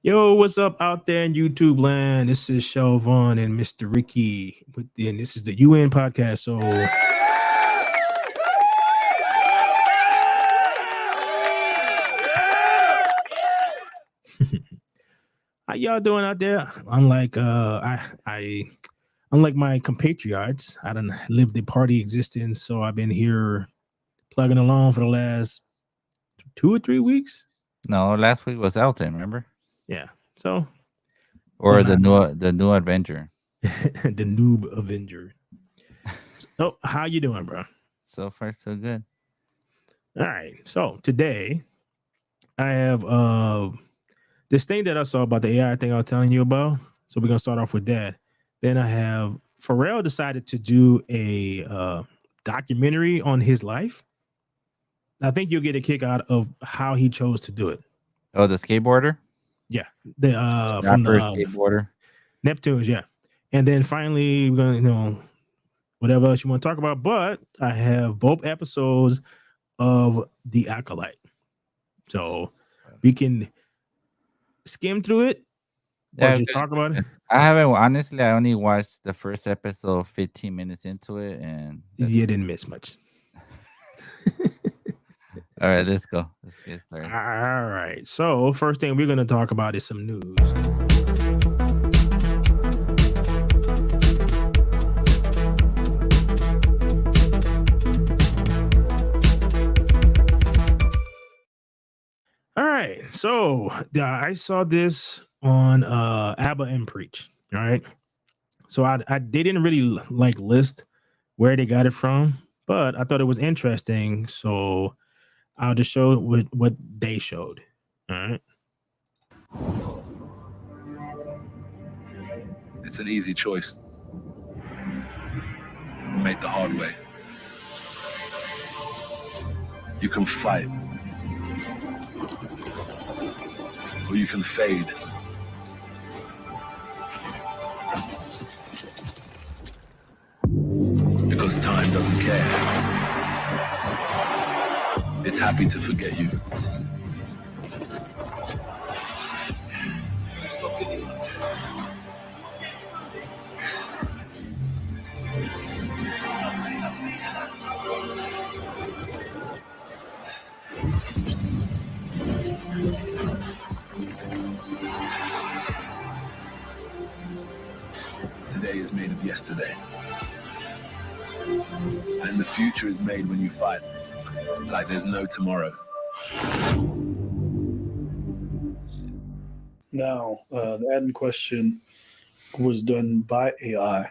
Yo, what's up out there in YouTube land? This is Shelvon and Mr. Ricky. And this is the UN podcast. So, how y'all doing out there? Unlike my compatriots, I don't live the party existence. So I've been here plugging along for the last 2 or 3 weeks. No, last week was Elton, remember? Yeah. So, Or the new adventure. the noob Avenger. So, how you doing, bro? So far, so good. All right. So today I have this thing that I saw about the AI thing I was telling you about. So we're gonna start off with that. Then I have Pharrell decided to do a documentary on his life. I think you'll get a kick out of how he chose to do it. Oh, the skateboarder? Yeah. The from the Rapper skateboarder. Neptunes, yeah. And then finally we're gonna, whatever else you want to talk about. But I have both episodes of The Acolyte. So we can skim through it or Yeah, just talk about it. I haven't honestly. I only watched the first episode, 15 minutes into it, and You didn't miss much. all right, let's go. Let's get started. All right. So first thing we're going to talk about is some news. All right. So I saw this on ABBA and Preach. All right. So they didn't really list where they got it from, but I thought it was interesting. So I'll just show what they showed. All right. It's an easy choice. Made the hard way. You can fight. Or you can fade. Because time doesn't care. It's happy to forget you. Today is made of yesterday. And the future is made when you fight. Like there's no tomorrow. Now, the ad in question was done by AI,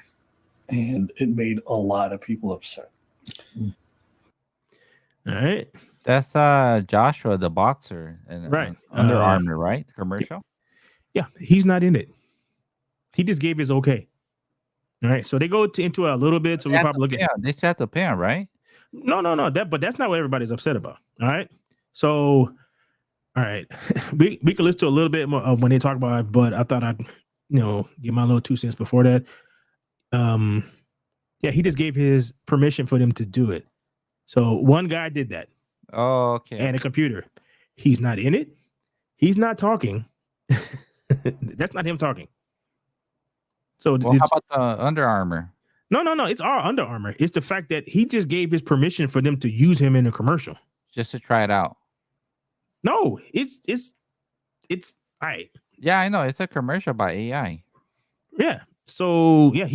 and it made a lot of people upset. All right. That's Joshua, the boxer, and Right. Under Armour, right? Commercial. Yeah, he's not in it. He just gave his okay. All right. So they go into a little bit. So we probably look at. They still have to pay him, right? No. But that's not what everybody's upset about. All right. So, all right, we can listen to a little bit more of when they talk about it, but I thought I'd give my little 2 cents before that. Yeah, he just gave his permission for them to do it. So one guy did that. Oh, okay. And a computer. He's not in it. He's not talking. That's not him talking. So how about the Under Armour? No. It's our Under Armour. It's the fact that he just gave his permission for them to use him in a commercial. Just to try it out. No, it's all right. Yeah, I know. It's a commercial by AI. Yeah. So yeah,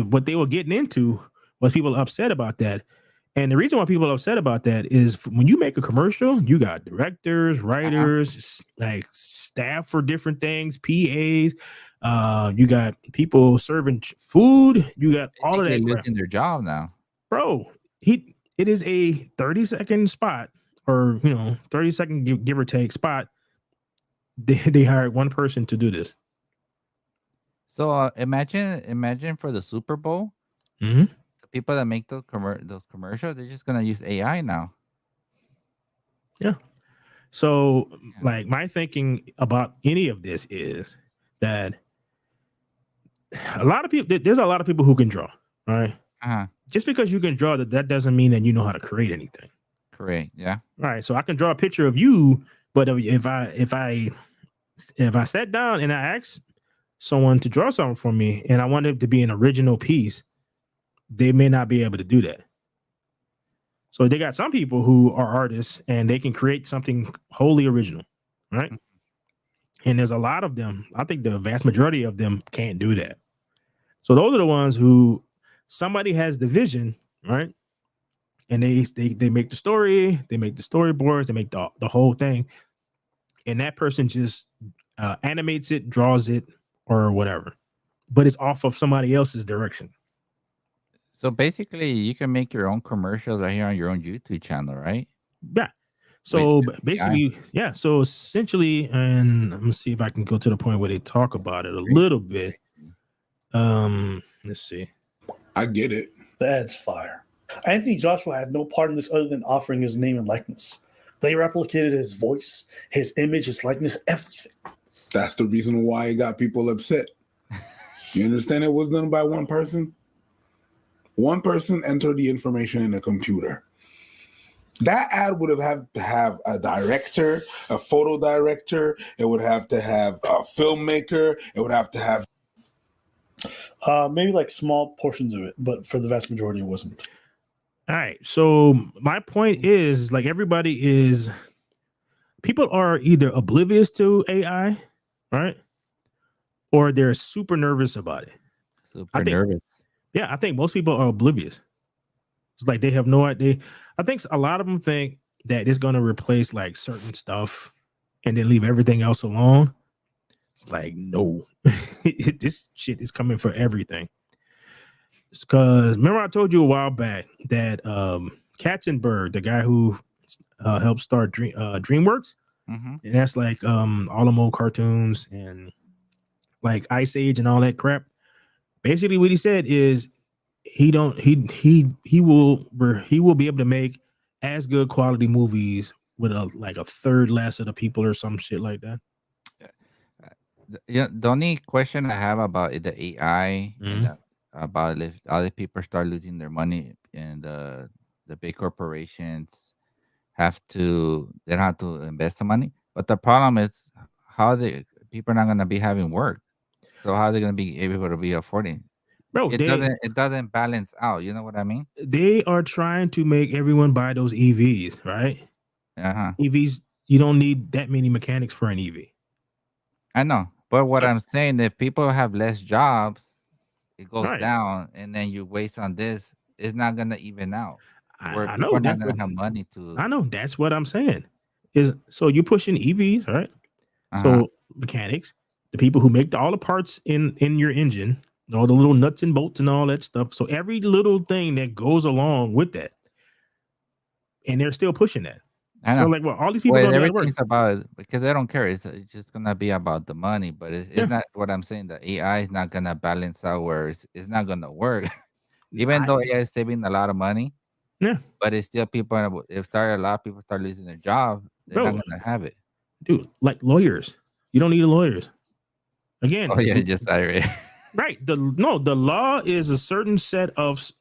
what they were getting into was people upset about that. And the reason why people are upset about that is when you make a commercial, you got directors, writers, like staff for different things, PAs. You got people serving food. You got all of that. They're losing their job now, bro. It is a 30-second spot, or 30-second give or take spot. They hired one person to do this. So imagine for the Super Bowl. Mm-hmm. People that make those commercials, they're just gonna use AI now. Yeah. So, my thinking about any of this is that there's a lot of people who can draw, right? Just because you can draw, that doesn't mean that you know how to create anything. Correct. Yeah. All right. So I can draw a picture of you, but if I if I sat down and I asked someone to draw something for me and I want it to be an original piece, they may not be able to do that. So they got some people who are artists and they can create something wholly original, right? And there's a lot of them. I think the vast majority of them can't do that. So those are the ones who somebody has the vision, right? And they make the story, they make the storyboards, they make the whole thing, and that person just animates it, draws it, or whatever. But it's off of somebody else's direction. So basically, you can make your own commercials right here on your own YouTube channel, right? Yeah. So With AI? basically, yeah. So essentially, and let me see if I can go to the point where they talk about it a little bit. Let's see. I get it. That's fire. Anthony Joshua had no part in this other than offering his name and likeness. They replicated his voice, his image, his likeness, everything. That's the reason why it got people upset. You understand? It was done by one person. One person entered the information in a computer. That ad would have to have a director, a photo director. It would have to have a filmmaker. It would have to have. Maybe like small portions of it, but for the vast majority, it wasn't. All right. So my point is, like, people are either oblivious to AI, right? Or they're super nervous about it. Super nervous. Yeah, I think most people are oblivious. It's like they have no idea. I think a lot of them think that it's going to replace like certain stuff and then leave everything else alone. It's like, no, this shit is coming for everything. Because remember I told you a while back that Katzenberg, the guy who helped start DreamWorks, and that's like Alamo cartoons and like Ice Age and all that crap. Basically, what he said is he will be able to make as good quality movies with a third less of the people or some shit like that. Yeah, the only question I have about the AI and about if other people start losing their money and the big corporations they don't have to invest the money. But the problem is how the people are not going to be having work. So how are they going to be able to be affording? Bro, it doesn't balance out. You know what I mean? They are trying to make everyone buy those EVs, right? Uh-huh. EVs, you don't need that many mechanics for an EV. I know. But what I'm saying, if people have less jobs, it goes down, and then you waste on this, it's not going to even out. I people know are not going to have money to. I know. That's what I'm saying. So you're pushing EVs, right? So mechanics, the people who make all the parts in your engine, all the little nuts and bolts and all that stuff. So every little thing that goes along with that, and they're still pushing that. I know. So like, well, all these people everything's about because they don't care. It's just gonna be about the money, but it's not what I'm saying. The AI is not gonna balance out where it's not gonna work. Even though AI is saving a lot of money, but it's still people. If a lot of people start losing their job, they're not gonna have it. Dude, like lawyers, you don't need lawyers. Again, oh yeah, just IRA. Right. The law is a certain set of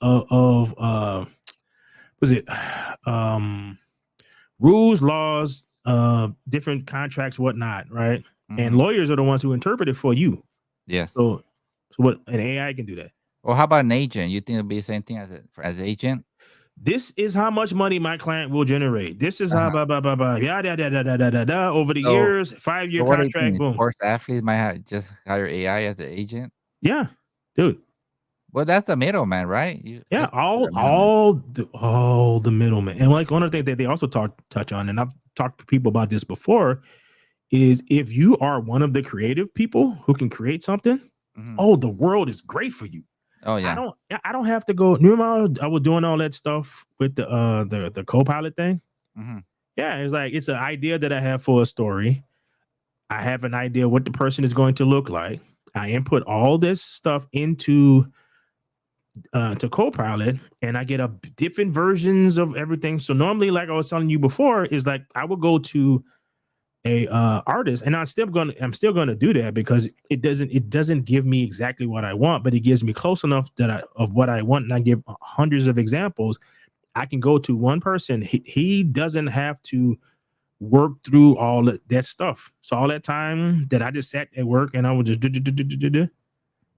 rules, laws, different contracts, whatnot, right? And lawyers are the ones who interpret it for you. Yes. So what an AI can do that. Well, how about an agent? You think it'll be the same thing as an agent? This is how much money my client will generate. This is how yada over the years, 5-year contract. Boom. Sports athletes might just hire AI as an agent. Yeah, dude. Well, that's the middleman, right? All the middlemen. And like one of the things that they also touch on, and I've talked to people about this before, is if you are one of the creative people who can create something, the world is great for you. Oh yeah. I don't have to go. Remember I was doing all that stuff with the Copilot thing. Yeah, it's an idea that I have for a story. I have an idea what the person is going to look like. I input all this stuff into to Copilot, and I get different versions of everything. So normally, like I was telling you before, is like I will go to a artist, and I'm still gonna do that because it doesn't give me exactly what I want, but it gives me close enough of what I want, and I give hundreds of examples. I can go to one person. He doesn't have to work through all that stuff. So all that time that I just sat at work and I would just do.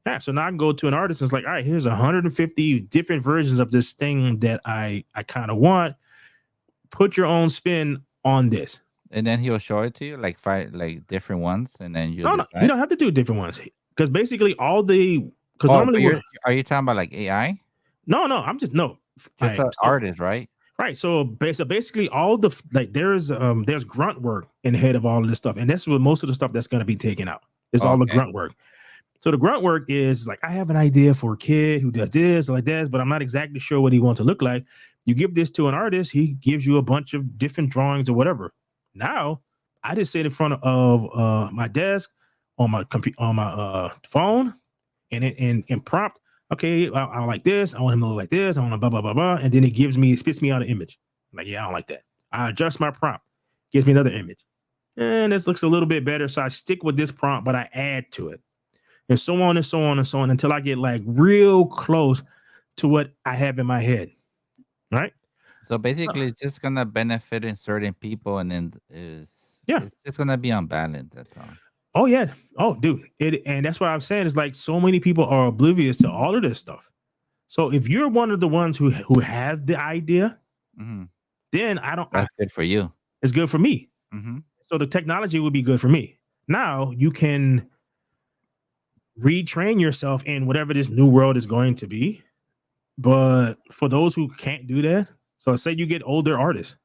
Yeah, so now I can go to an artist and it's like, all right, here's 150 different versions of this thing that I kind of want. Put your own spin on this. And then he'll show it to you like five like different ones, and then you No, decide. you don't have to do different ones because basically because Oh, normally but are you talking about like AI? no, I'm just no. Just Right, an artist, right? right. So basically all the like there's grunt work in the head of all of this stuff, and that's what most of the stuff that's going to be taken out. Is all the Okay. grunt work. So the grunt work is like, I have an idea for a kid who does this or like that, but I'm not exactly sure what he wants to look like. You give this to an artist, he gives you a bunch of different drawings or whatever. Now, I just sit in front of my desk on my phone and prompt. Okay, I like this. I want him to look like this. I want to blah blah blah blah, and then it spits me out an image. I'm like, yeah, I don't like that. I adjust my prompt, gives me another image, and this looks a little bit better. So I stick with this prompt, but I add to it. And so on and so on and so on until I get like real close to what I have in my head. Right. So basically, it's just gonna benefit in certain people, and then Yeah. it's just gonna be unbalanced. That's all. Oh, yeah. Oh, dude. And that's what I'm saying is like so many people are oblivious to all of this stuff. So if you're one of the ones who have the idea, Mm-hmm. then That's good for you. it's good for me. Mm-hmm. So the technology would be good for me. Now you can retrain yourself in whatever this new world is going to be. But for those who can't do that, so say you get older artists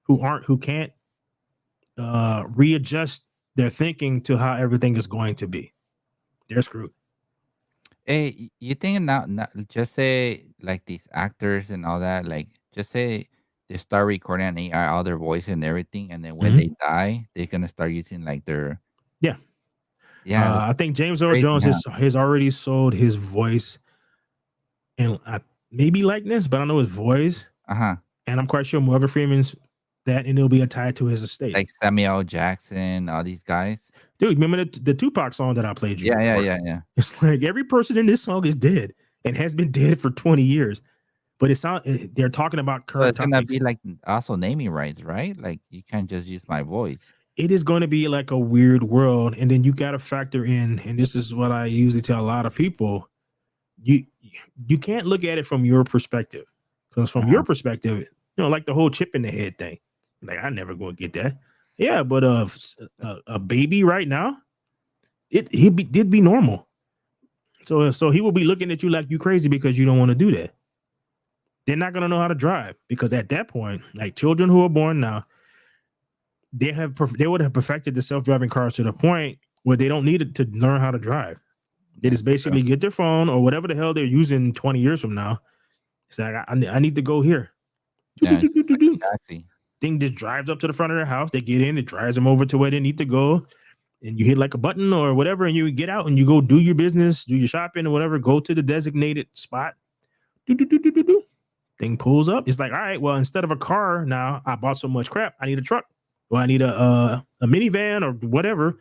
who can't readjust their thinking to how everything is going to be, they're screwed. Hey, you think now, just say like these actors and all that, like just say they start recording on AI all their voice and everything, and then when they die, they're gonna start using like their Yeah. yeah. I think James Earl crazy, Jones huh? has already sold his voice and maybe likeness, but I know his voice. Uh-huh. And I'm quite sure Morgan Freeman's that, and it'll be tied to his estate. Like Samuel Jackson, all these guys. Dude, remember the Tupac song that I played you? Yeah. It's like every person in this song is dead and has been dead for 20 years. But they're talking about So current it's gonna topics. be like also naming rights, right? Like you can't just use my voice. It is going to be like a weird world. And then you got to factor in, and this is what I usually tell a lot of people, you can't look at it from your perspective. Because from your perspective, like the whole chip in the head thing, like I never going to get that. Yeah, but a baby right now, did be normal. So he will be looking at you like you crazy because you don't want to do that. They're not going to know how to drive because at that point, like children who are born now, they would have perfected the self-driving cars to the point where they don't need it to learn how to drive. They just basically get their phone or whatever the hell they're using 20 years from now. It's like, I need to go here. Yeah, taxi. Thing just drives up to the front of their house. They get in, it drives them over to where they need to go. And you hit like a button or whatever, and you get out and you go do your business, do your shopping or whatever, go to the designated spot. Thing pulls up. It's like, all right, well, instead of a car now, I bought so much crap, I need a truck. Well, I need a minivan or whatever.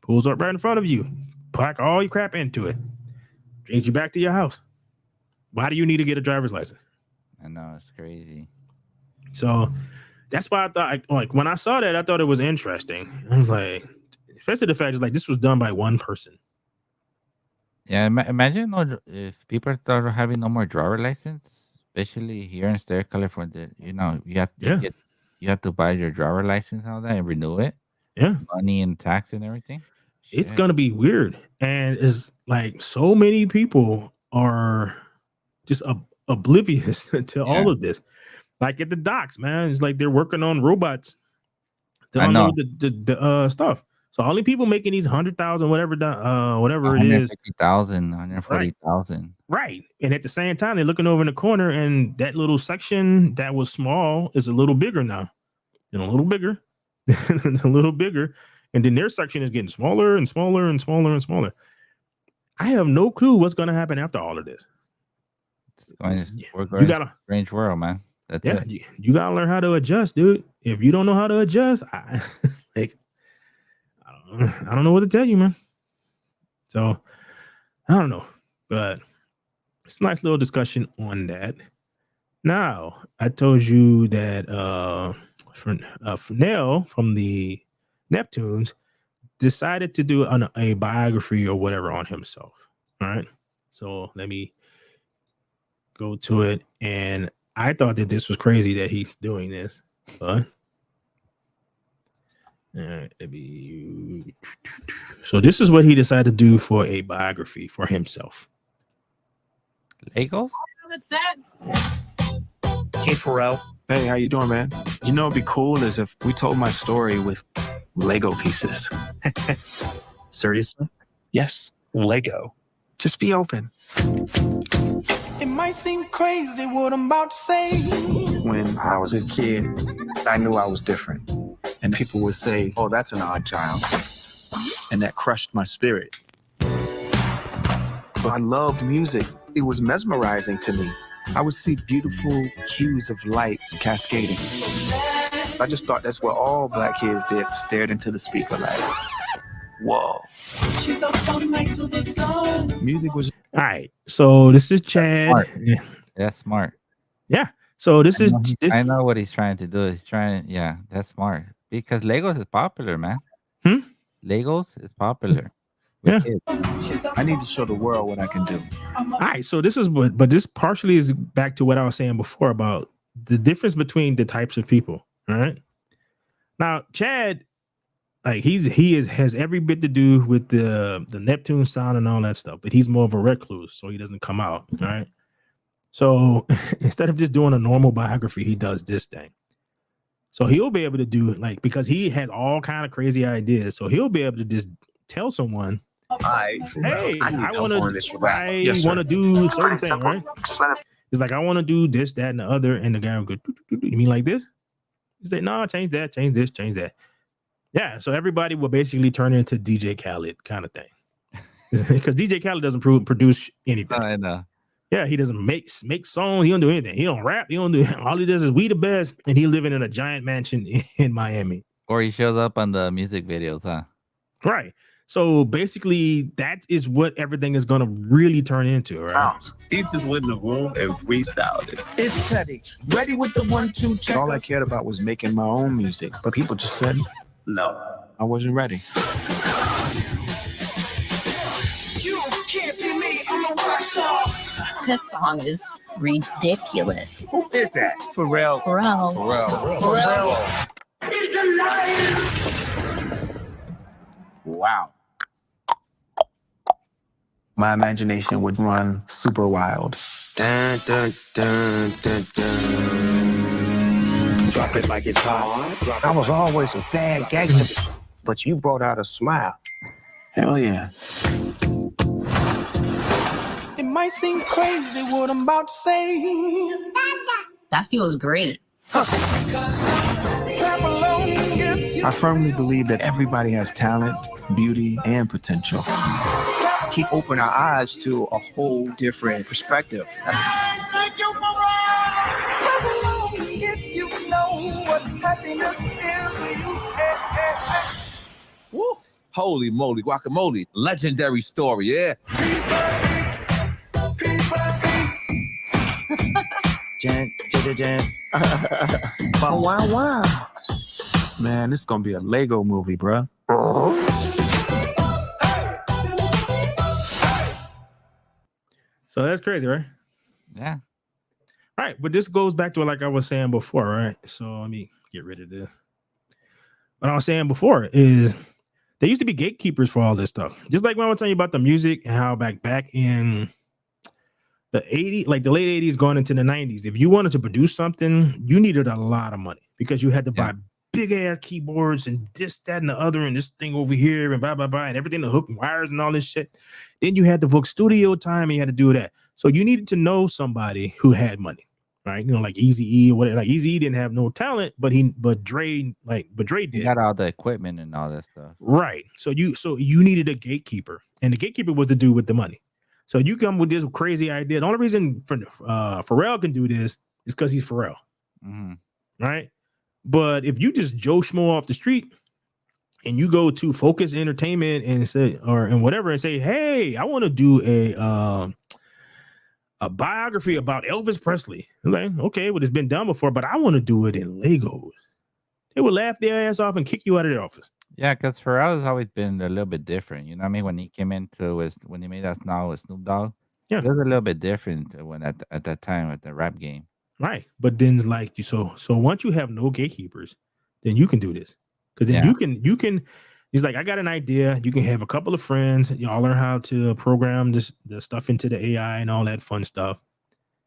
Pulls up right in front of you. Pack all your crap into it. Brings you back to your house. Why do you need to get a driver's license? I know, it's crazy. So that's why I thought, like, when I saw that, I thought it was interesting. I was like, especially the fact is like this was done by one person. Yeah, imagine if people start having no more driver license, especially here in State California. You have to buy your driver license and all that and renew it. Yeah, money and tax and everything. It's Shit. gonna be weird, and it's like so many people are just oblivious to all of this. Like at the docks, man, it's like they're working on robots to unload the stuff. So only people making these 100,000, whatever it is, 150,000, 140,000. right? And at the same time, they're looking over in the corner, and that little section that was small is a little bigger now, and a little bigger, and a little bigger, and then their section is getting smaller and smaller and smaller and smaller. I have no clue what's going to happen after all of this. We're going to a strange world, man. That's it. You gotta learn how to adjust, dude. If you don't know how to adjust, I don't know what to tell you, man. So I don't know, but it's a nice little discussion on that. Now, I told you that Fennell from the Neptunes decided to do a biography or whatever on himself. All right. So let me go to it. And I thought that this was crazy that he's doing this, but so this is what he decided to do for a biography for himself. Legos? Hey, Pharrell. Hey, how you doing, man? You know, it'd be cool is if we told my story with Lego pieces. Seriously? Yes. Lego. Just be open. It might seem crazy what I'm about to say. When I was a kid, I knew I was different. And people would say, oh, that's an odd child. And that crushed my spirit. But I loved music. It was mesmerizing to me. I would see beautiful hues of light cascading. I just thought that's what all black kids did, stared into the speaker like, whoa. Music was... All right. So this is Chad. That's smart. Yeah. So this is... I know what he's trying to do. He's trying... Yeah, that's smart. Because Legos is popular, man. Legos is popular. Yeah. I need to show the world what I can do. All right, so this is what, but this partially is back to what I was saying before about the difference between the types of people. All right. Now, Chad, like has every bit to do with the Neptune sound and all that stuff, but he's more of a recluse, so he doesn't come out. All right. So instead of just doing a normal biography, he does this thing. So he'll be able to do it, like, because he has all kind of crazy ideas. So he'll be able to just tell someone, hey, I want to do certain thing, right? It's like, I want to do this, that, and the other. And the guy will go, you mean like this? He said, no, change that, change this, change that. Yeah. So everybody will basically turn into DJ Khaled kind of thing. Because DJ Khaled doesn't produce anything. I know. Yeah, he doesn't make songs. He don't do anything. He don't rap. He don't do. All he does is we the best, and he living in a giant mansion in Miami. Or he shows up on the music videos, huh? Right. So basically, that is what everything is going to really turn into, right? He just went in the room and freestyled it. It's Teddy. Ready with the 1-2 check. All I cared about was making my own music. But people just said, No. I wasn't ready. You can't be me. I'm a rock star. This song is ridiculous. Who did that? Pharrell. Wow. My imagination would run super wild. Dun, dun, dun, dun, dun. Drop it like it's hot. I was always a bad gangster, but you brought out a smile. Hell yeah. It might seem crazy what I'm about to say. That feels great. Clap along if you I firmly believe that everybody has talent, beauty, and potential. He opened our eyes to a whole different perspective. Thank you, Pharrell. Clap along if you know what happiness is to you. Woo! Holy moly, guacamole. Legendary story, yeah? Wow. Man, this is gonna be a Lego movie, bruh. So that's crazy, right? Yeah. All right, but this goes back to like I was saying before, right? So let me get rid of this. What I was saying before is there used to be gatekeepers for all this stuff. Just like when I was telling you about the music and how back in the 80s, like the late 80s going into the 90s, if you wanted to produce something, you needed a lot of money because you had to buy big ass keyboards and this, that, and the other, and this thing over here, and blah, blah, blah, and everything, the hook and wires and all this shit. Then you had to book studio time, and you had to do that. So you needed to know somebody who had money, right? You know, like Eazy-E or whatever. Like Eazy-E didn't have no talent, but Dre did. He got all the equipment and all that stuff. Right. So you needed a gatekeeper, and the gatekeeper was the dude with the money. So you come with this crazy idea. The only reason Pharrell can do this is because he's Pharrell, right? But if you just Joe Schmo off the street and you go to Focus Entertainment and say and whatever and say, hey, I want to do a biography about Elvis Presley. I'm like, okay, well, it's been done before, but I want to do it in Legos. They would laugh their ass off and kick you out of the office. Yeah, because Pharrell has always been a little bit different. You know what I mean? When he came into when he made that now with Snoop Dogg, Yeah. it was a little bit different when at that time at the rap game. Right. But then like so once you have no gatekeepers, then you can do this. Because then you can he's like, I got an idea. You can have a couple of friends, you all learn how to program the stuff into the AI and all that fun stuff.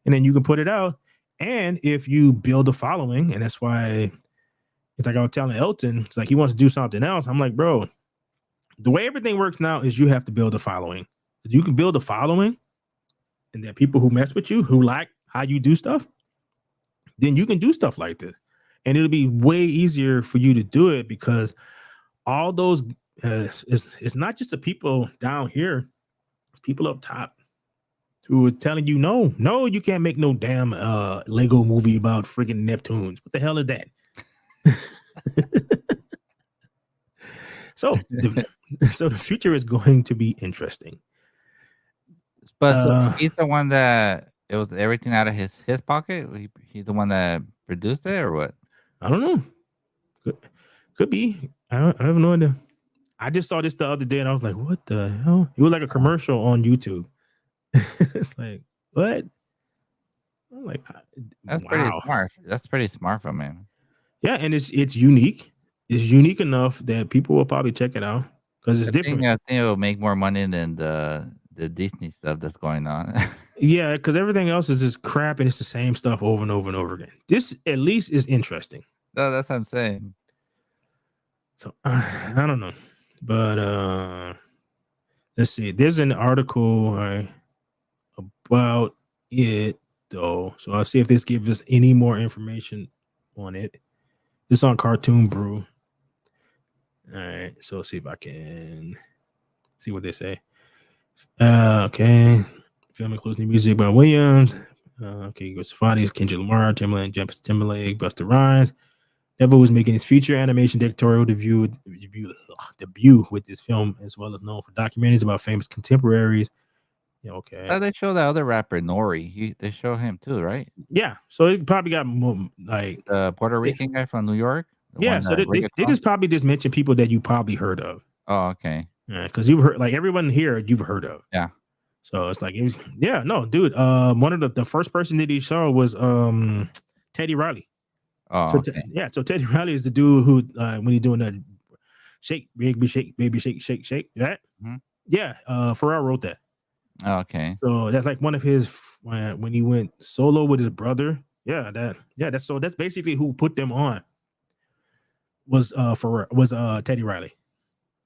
And then you can put it out. And if you build a following, and that's why it's like I was telling Elton, it's like he wants to do something else. I'm like, bro, the way everything works now is you have to build a following. If you can build a following, and there are people who mess with you, who like how you do stuff, then you can do stuff like this. And it'll be way easier for you to do it because all those, it's not just the people down here, it's people up top who are telling you, no, you can't make no damn Lego movie about friggin' Neptunes. What the hell is that? So the future is going to be interesting. But so he's the one that it was everything out of his pocket. He's the one that produced it, or what? I don't know. Could be. I have no idea. I just saw this the other day and I was like, what the hell? It was like a commercial on YouTube. It's like, what? I'm like, That's wow. pretty smart. That's pretty smart from him. Yeah, and it's unique. It's unique enough that people will probably check it out because it's different. I think it will make more money than the Disney stuff that's going on. Yeah, because everything else is just crap and it's the same stuff over and over and over again. This at least is interesting. No, that's what I'm saying. So I don't know, but let's see. There's an article about it though, so I'll see if this gives us any more information on it. It's on Cartoon Brew. All right, so let's see if I can see what they say. Okay, film includes new music by Williams. Okay, Ghost Foddy, Kendrick Lamar, Timbaland, Justin Timberlake, Busta Rhymes. Neville was making his feature animation directorial debut with this film, as well as known for documentaries about famous contemporaries. Yeah, okay. Oh, they show the other rapper Nori. They show him too, right? Yeah, so it probably got more like the Puerto Rican guy from New York. Yeah, so they just probably just mention people that you probably heard of. Oh, okay. Yeah, because you've heard like everyone here you've heard of. Yeah. So it's like, yeah, no, dude. One of the first person that he saw was Teddy Riley. Oh, so okay. So Teddy Riley is the dude who when he's doing that shake, baby, shake, shake, right? Mm-hmm. Yeah, Pharrell wrote that. Oh, okay. So that's like one of his when he went solo with his brother. That's basically who put them on. Was Teddy Riley.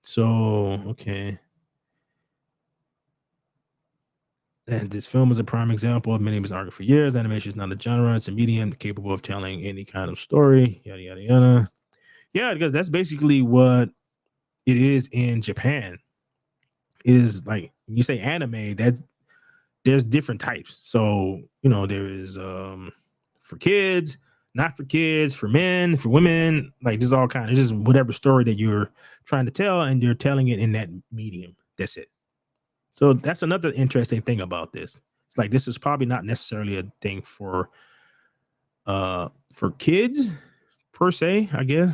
So okay. And this film is a prime example of many of his arguments for years. Animation is not a genre; it's a medium capable of telling any kind of story. Yada yada yada. Yeah, because that's basically what it is in Japan. Is like when you say anime, that there's different types. So there is for kids, not for kids, for men, for women. Like this is all kind of just whatever story that you're trying to tell, and you're telling it in that medium. That's it. So that's another interesting thing about this. It's like this is probably not necessarily a thing for kids per se, I guess.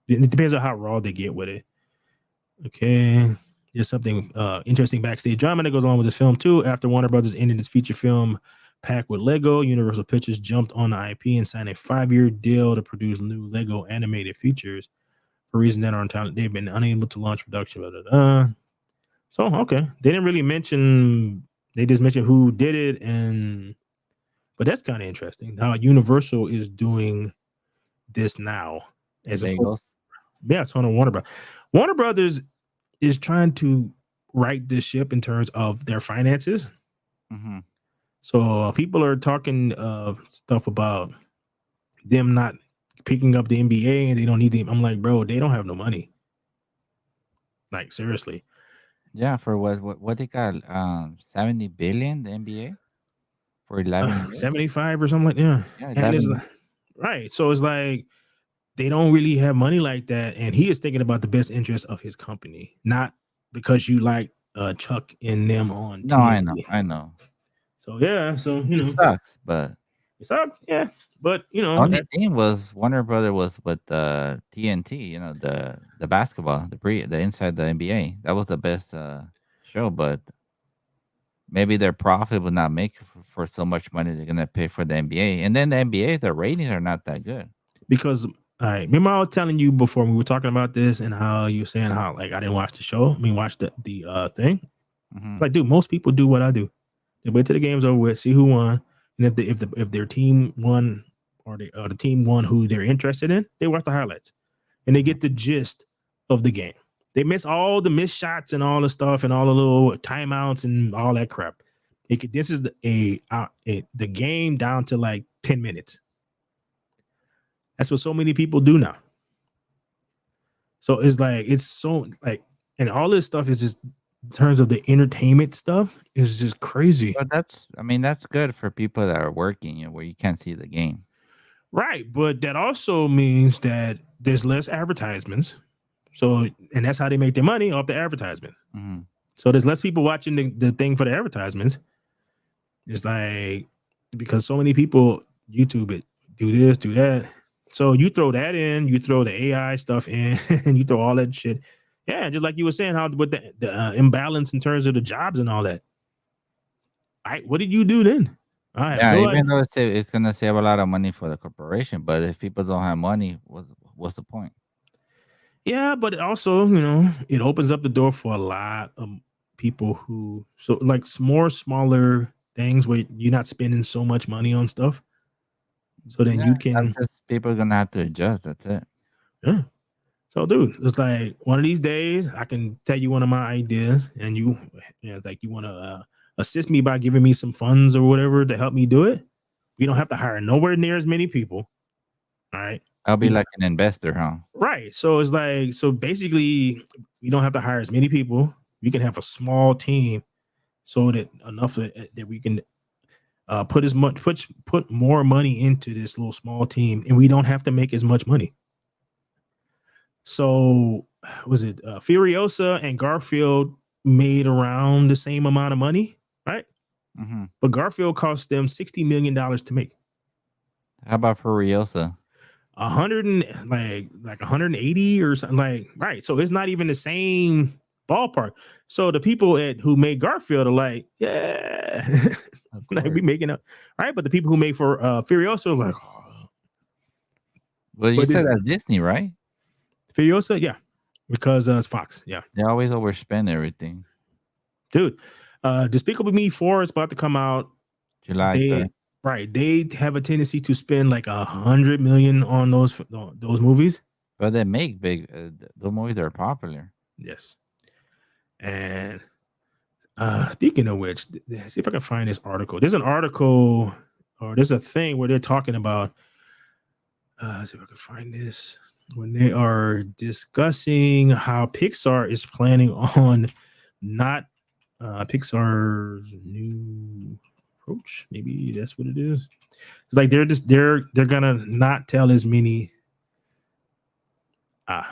It depends on how raw they get with it. Okay. There's something interesting backstage drama that goes on with this film too. After Warner Brothers ended its feature film pact with Lego, Universal Pictures jumped on the IP and signed a 5-year deal to produce new Lego animated features. For reasons that aren't talent, they've been unable to launch production. So okay, they didn't really mention. They just mentioned who did it, but that's kind of interesting how Universal is doing this now. As it's on Warner Brothers. Warner Brothers is trying to right this ship in terms of their finances. Mm-hmm. So people are talking stuff about them not picking up the NBA and they don't need them. I'm like, bro, they don't have no money. Like seriously. Yeah, for what they got 70 billion the NBA for 11 75 or something like that. Yeah, and it's like, right. So it's like they don't really have money like that, and he is thinking about the best interest of his company, not because you like Chuck and them on. No, TV. I know. So yeah, so it sucks, but It sucked, yeah. But you The know, only thing was Warner Brother was with TNT, the basketball, the inside the NBA. That was the best show, but maybe their profit would not make for so much money they're gonna pay for the NBA. And then the NBA, the ratings are not that good. because all right, remember I was telling you before we were talking about this and how you were saying how like I didn't watch the show. I mean, watch the thing. Mhm. Like, dude, most people do what I do. They wait till the game's over with, see who won, and if their team won or the team won who they're interested in, they watch the highlights and they get the gist of the game. They miss all the missed shots and all the stuff and all the little timeouts and all that crap. This is the game down to like 10 minutes. That's what so many people do now. So it's so like, and all this stuff is just in terms of the entertainment stuff is just crazy. But that's good for people that are working, where you can't see the game. Right. But that also means that there's less advertisements. So, and that's how they make their money off the advertisements. Mhm. So there's less people watching the thing for the advertisements. It's like, because so many people YouTube it, do this, do that. So you throw that in, you throw the AI stuff in, and you throw all that shit. Yeah, just like you were saying, how with the imbalance in terms of the jobs and all that. All right, what did you do then? I have Yeah, no even idea. though it's gonna save a lot of money for the corporation, but if people don't have money, what's the point? Yeah, but also, it opens up the door for a lot of people who, so like more smaller things where you're not spending so much money on stuff. So then Yeah, you that's can, just people gonna have to adjust. That's it. yeah. So, dude, it's like one of these days I can tell you one of my ideas, and it's like you want to assist me by giving me some funds or whatever to help me do it. We don't have to hire nowhere near as many people. All right. I'll be We- like an investor, huh? Right. So it's like, so basically, we don't have to hire as many people. We can have a small team so that enough that we can put put more money into this little small team, and we don't have to make as much money. So was it Furiosa and Garfield made around the same amount of money, right? Mm-hmm. But Garfield cost them $60 million to make. How about Furiosa? 180 or something, like, right. So it's not even the same ballpark. So the people who made Garfield are like, yeah, like we making up, right? But the people who made for Furiosa are like, oh. Well, you said that's Disney, right? Furiosa, yeah, because it's Fox, yeah. They always overspend everything. Dude, Despicable Me 4 is about to come out. July 3rd. Right, they have a tendency to spend like $100 million on those movies. But they make big. The movies are popular. Yes. And speaking of which, see if I can find this article. There's an article, or there's a thing where they're talking about. See if I can find this, when they are discussing how Pixar is planning on not Pixar's new approach. Maybe that's what it is. It's like they're gonna not tell as many.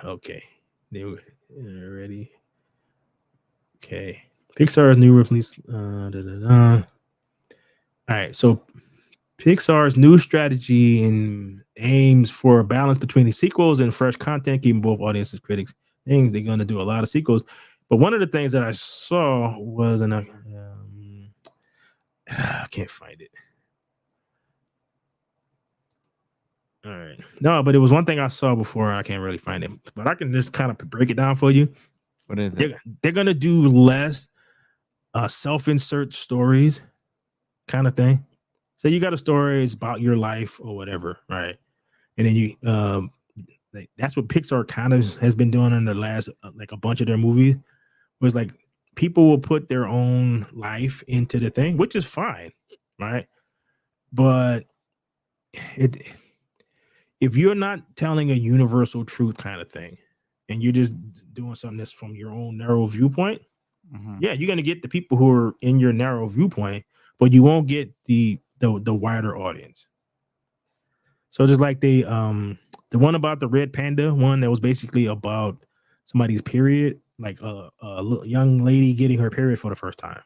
Okay, they were ready. Okay, Pixar's new release. All right, so Pixar's new strategy and aims for a balance between the sequels and fresh content, keeping both audiences, critics. Things they're gonna do a lot of sequels. But one of the things that I saw was I can't find it. All right. No, but it was one thing I saw before. I can't really find it, but I can just kind of break it down for you. What is it? They're gonna do less self-insert stories kind of thing. So you got a story, it's about your life or whatever, right? And then you that's what Pixar kind of has been doing in the last like a bunch of their movies. Was like people will put their own life into the thing, which is fine, right? But if you're not telling a universal truth kind of thing, and you're just doing something that's from your own narrow viewpoint, yeah, you're gonna get the people who are in your narrow viewpoint, but you won't get the wider audience. So just like the one about the red panda one that was basically about somebody's period, like a young lady getting her period for the first time.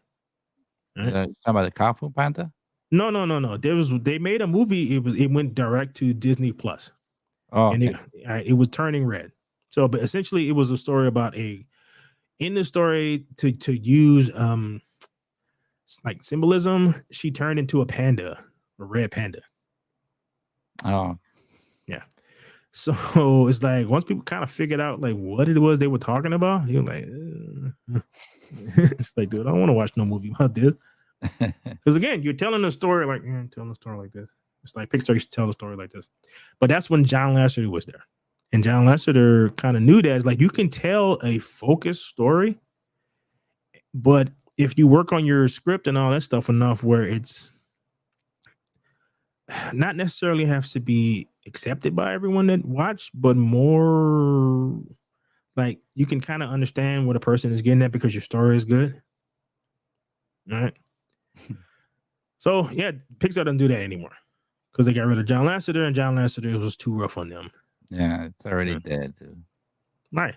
Right? Talking about the Kung Fu Panda? No. They made a movie. It went direct to Disney Plus, Oh, and okay. it was Turning Red. So, but essentially, it was a story about in the story to use like symbolism. She turned into a panda, a red panda. Oh, Yeah. So it's like once people kind of figured out like what it was they were talking about, you're like, it's like, dude, I don't want to watch no movie about this. Because again, you're telling a story like telling a story like this. It's like Pixar used to tell a story like this. But that's when John Lasseter was there. And John Lasseter kind of knew that. It's like you can tell a focused story, but if you work on your script and all that stuff enough where it's not necessarily has to be accepted by everyone that watch, but more like you can kind of understand what a person is getting at because your story is good. All right. So yeah, Pixar doesn't do that anymore because they got rid of John Lasseter, and John Lasseter was too rough on them. yeah, it's already dead too. Right.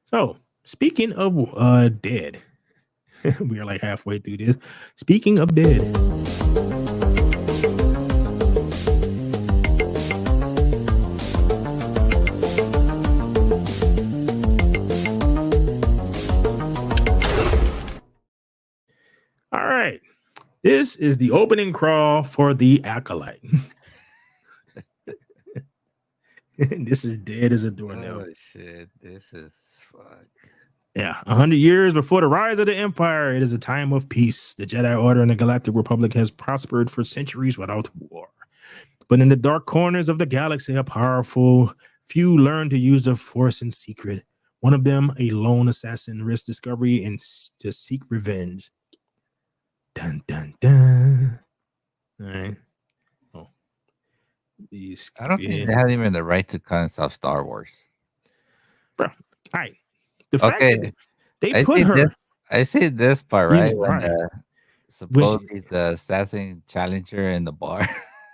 So speaking of dead, we are like halfway through this. Speaking of dead. All right. This is the opening crawl for the Acolyte. This is dead as a doornail. Oh shit! This is fuck. Yeah, 100 years before the rise of the Empire, it is a time of peace. The Jedi Order and the Galactic Republic has prospered for centuries without war. But in the dark corners of the galaxy, a powerful few learn to use the Force in secret. One of them, a lone assassin, risks discovery and to seek revenge. Dun dun dun. All right. Oh, these. I don't think they have even the right to cancel Star Wars. Bro, all right. The fact that they put her. I see this part, right? Yeah, When right. supposedly the assassin challenged her in the bar.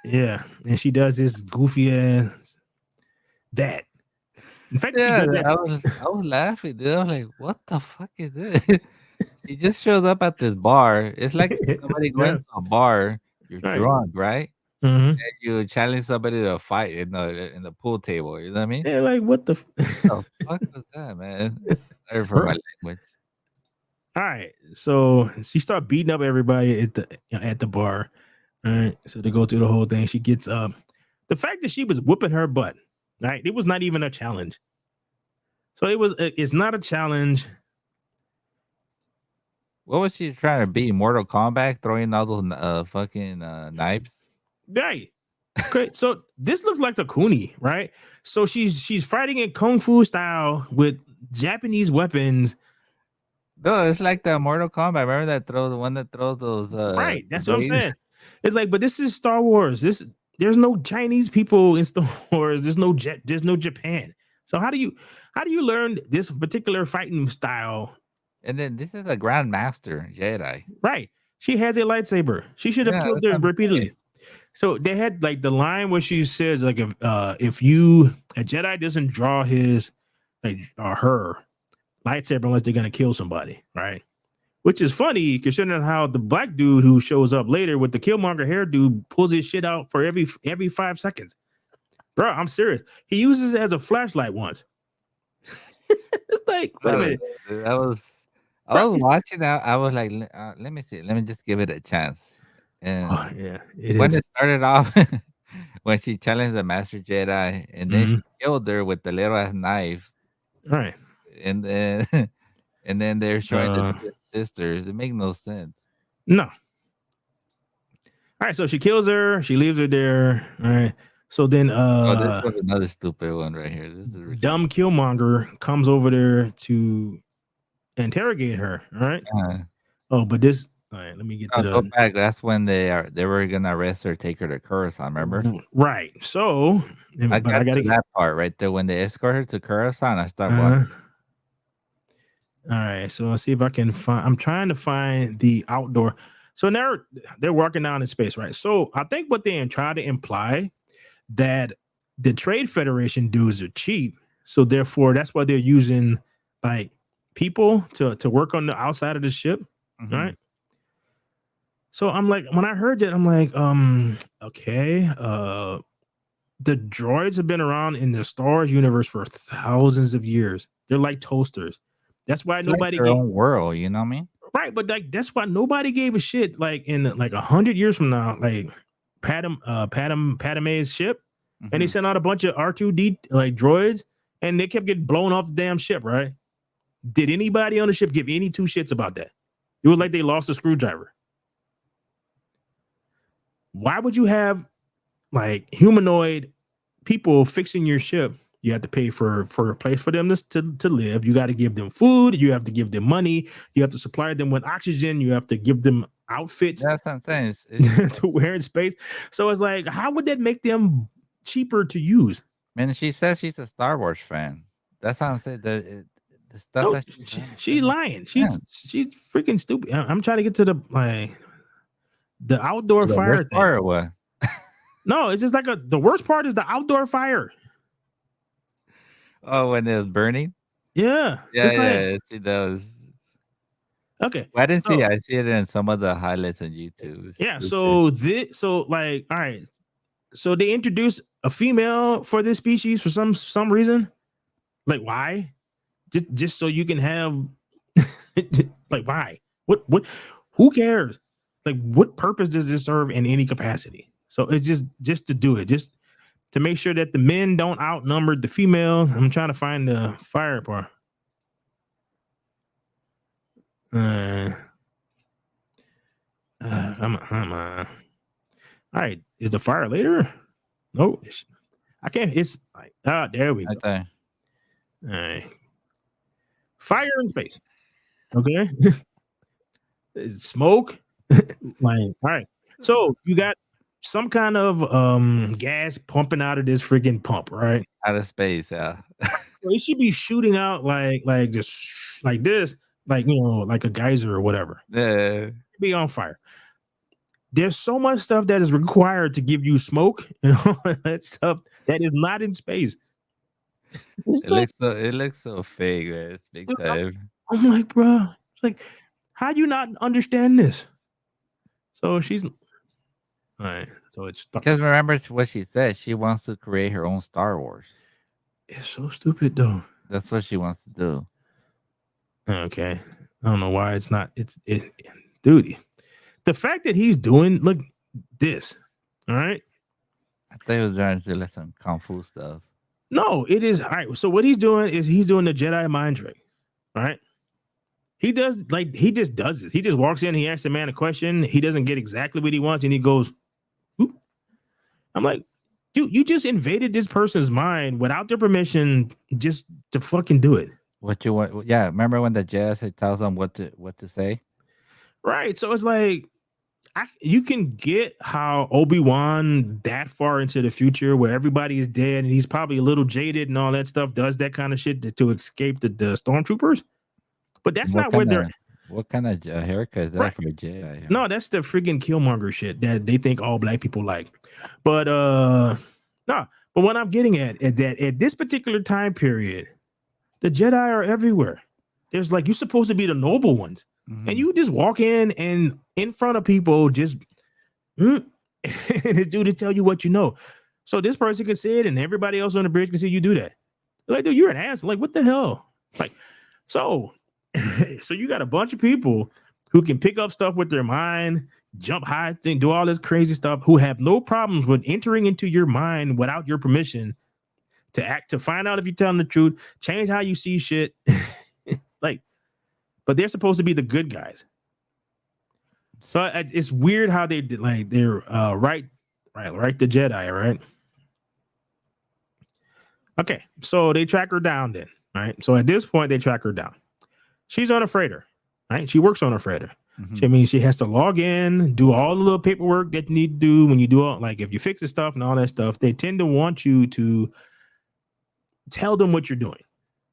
Yeah, and she does this goofy ass that. In fact, she does that. I was laughing, dude. I was like, "What the fuck is this?" He just shows up at this bar. It's like somebody going to a bar. You're drunk, right? Mm-hmm. And you challenge somebody to fight in the pool table. You know what I mean? Yeah, like what the fuck was that, man? Sorry for my language. All right, so she started beating up everybody at the bar. All right, so they go through the whole thing. She gets up. The fact that she was whooping her butt, right? It was not even a challenge. So it's not a challenge. What was she trying to beat? Mortal Kombat, throwing all those fucking knives. Right. Okay, so this looks like the Kuni, right? So she's fighting in kung fu style with Japanese weapons. No, it's like the Mortal Kombat. Remember the one that throws those right. That's what I'm saying. It's like, but this is Star Wars. There's no Chinese people in Star Wars. There's no Japan. So how do you learn this particular fighting style? And then this is a Grandmaster Jedi. Right. She has a lightsaber. She should have killed them repeatedly. So they had like the line where she says, like, if a Jedi doesn't draw his or her lightsaber unless they're gonna kill somebody, right? Which is funny considering how the black dude who shows up later with the Killmonger hairdo pulls his shit out for every 5 seconds. Bro, I'm serious. He uses it as a flashlight once. It's like, wait a minute. I was watching that. I was like, let me see. Let me just give it a chance. And when it started off, when she challenged the Master Jedi, and then she killed her with the little ass knife. Right. And then they're showing the sisters. It makes no sense. No. All right, so she kills her. She leaves her there. All right. So then this was another stupid one right here. This is ridiculous. Dumb Killmonger comes over there to interrogate her. All right. Oh, but this. All right, let me get to go back. That's when they were gonna arrest her, take her to Coruscant. Remember? Right. So I got to that part right there when they escort her to Coruscant. I start watching. All right, so let's see if I can find. I'm trying to find the outdoor. So now they're walking down in space, right? So I think what they try to imply that the Trade Federation dudes are cheap, so therefore that's why they're using like people to work on the outside of the ship, right? So I'm like, when I heard that, I'm like, okay, the droids have been around in the Star Wars universe for thousands of years. They're like toasters. That's why It's like nobody their gave own world, you know what I mean? right, but like that's why nobody gave a shit. Like in like 100 years from now, like Padme's ship, and they Mhm. sent out a bunch of R2D like droids, and they kept getting blown off the damn ship. Right? Did anybody on the ship give any two shits about that? It was like they lost a screwdriver. Why would you have like humanoid people fixing your ship? You have to pay for a place for them to live. You got to give them food. You have to give them money. You have to supply them with oxygen. You have to give them outfits That's what I'm saying. It's to wear in space. So it's like, how would that make them cheaper to use? man, she says she's a Star Wars fan. That's how I'm saying the stuff No, that she's lying. Yeah. She's freaking stupid. I'm trying to get to the outdoor The fire worst thing. part or what? No, it's just like the worst part is the outdoor fire. Oh, when it was burning? Yeah. Yeah, It's like, yeah, see those. okay. I didn't see so- it. I see it in some of the highlights on YouTube. It's Yeah. stupid. So like, all right. So they introduced a female for this species for some reason. Like, why? Just so you can have like, why? What who cares? Like, what purpose does this serve in any capacity? So it's just to do it, just to make sure that the men don't outnumber the females. I'm trying to find the fire part. I'm all right. Is the fire later? No, I can't. It's like, there we go. Right there. All right. Fire in space. Okay. Smoke. Like, all right. So you got some kind of gas pumping out of this freaking pump, right? Out of space, yeah. So it should be shooting out like just like this, like like a geyser or whatever. Yeah. Be on fire. There's so much stuff that is required to give you smoke and all that stuff that is not in space. It looks so fake, man. It's big time. I'm like, bro, it's like, how do you not understand this? So she's all right. So it's Because remember what she said. She wants to create her own Star Wars. It's so stupid though. That's what she wants to do. Okay. I don't know why it's not. Dude. The fact that he's doing look this, all right. I thought he was trying to do like some kung fu stuff. No, it is all right. So what he's doing is he's doing the Jedi mind trick, all right? He does he just does it. He just walks in, he asks the man a question, he doesn't get exactly what he wants, and he goes, "Oop." I'm like, dude, you just invaded this person's mind without their permission just to fucking do it. What you want? Yeah, remember when the Jedi tells them what to say? Right. So it's like you can get how Obi-Wan that far into the future where everybody is dead and he's probably a little jaded and all that stuff does that kind of shit to escape the stormtroopers. But that's not where they're. What kind of haircut is that Right. for a Jedi? No, that's the freaking Killmonger shit that they think all black people like. But no, but what I'm getting at is that at this particular time period, the Jedi are everywhere. There's like you're supposed to be the noble ones. And you just walk in front of people, just and it's due to tell you what you know. So this person can see it, and everybody else on the bridge can see you do that. Like, dude, you're an ass. Like, what the hell? Like, so you got a bunch of people who can pick up stuff with their mind, jump high, do all this crazy stuff, who have no problems with entering into your mind without your permission to find out if you're telling the truth, change how you see shit. Like. But they're supposed to be the good guys. So it's weird how they did like they're right the Jedi, right? Okay, so they track her down then, right? So at this point, they track her down. She's on a freighter, right? She works on a freighter. I mean, she has to log in, do all the little paperwork that you need to do when you do all like if you fix the stuff and all that stuff. They tend to want you to tell them what you're doing.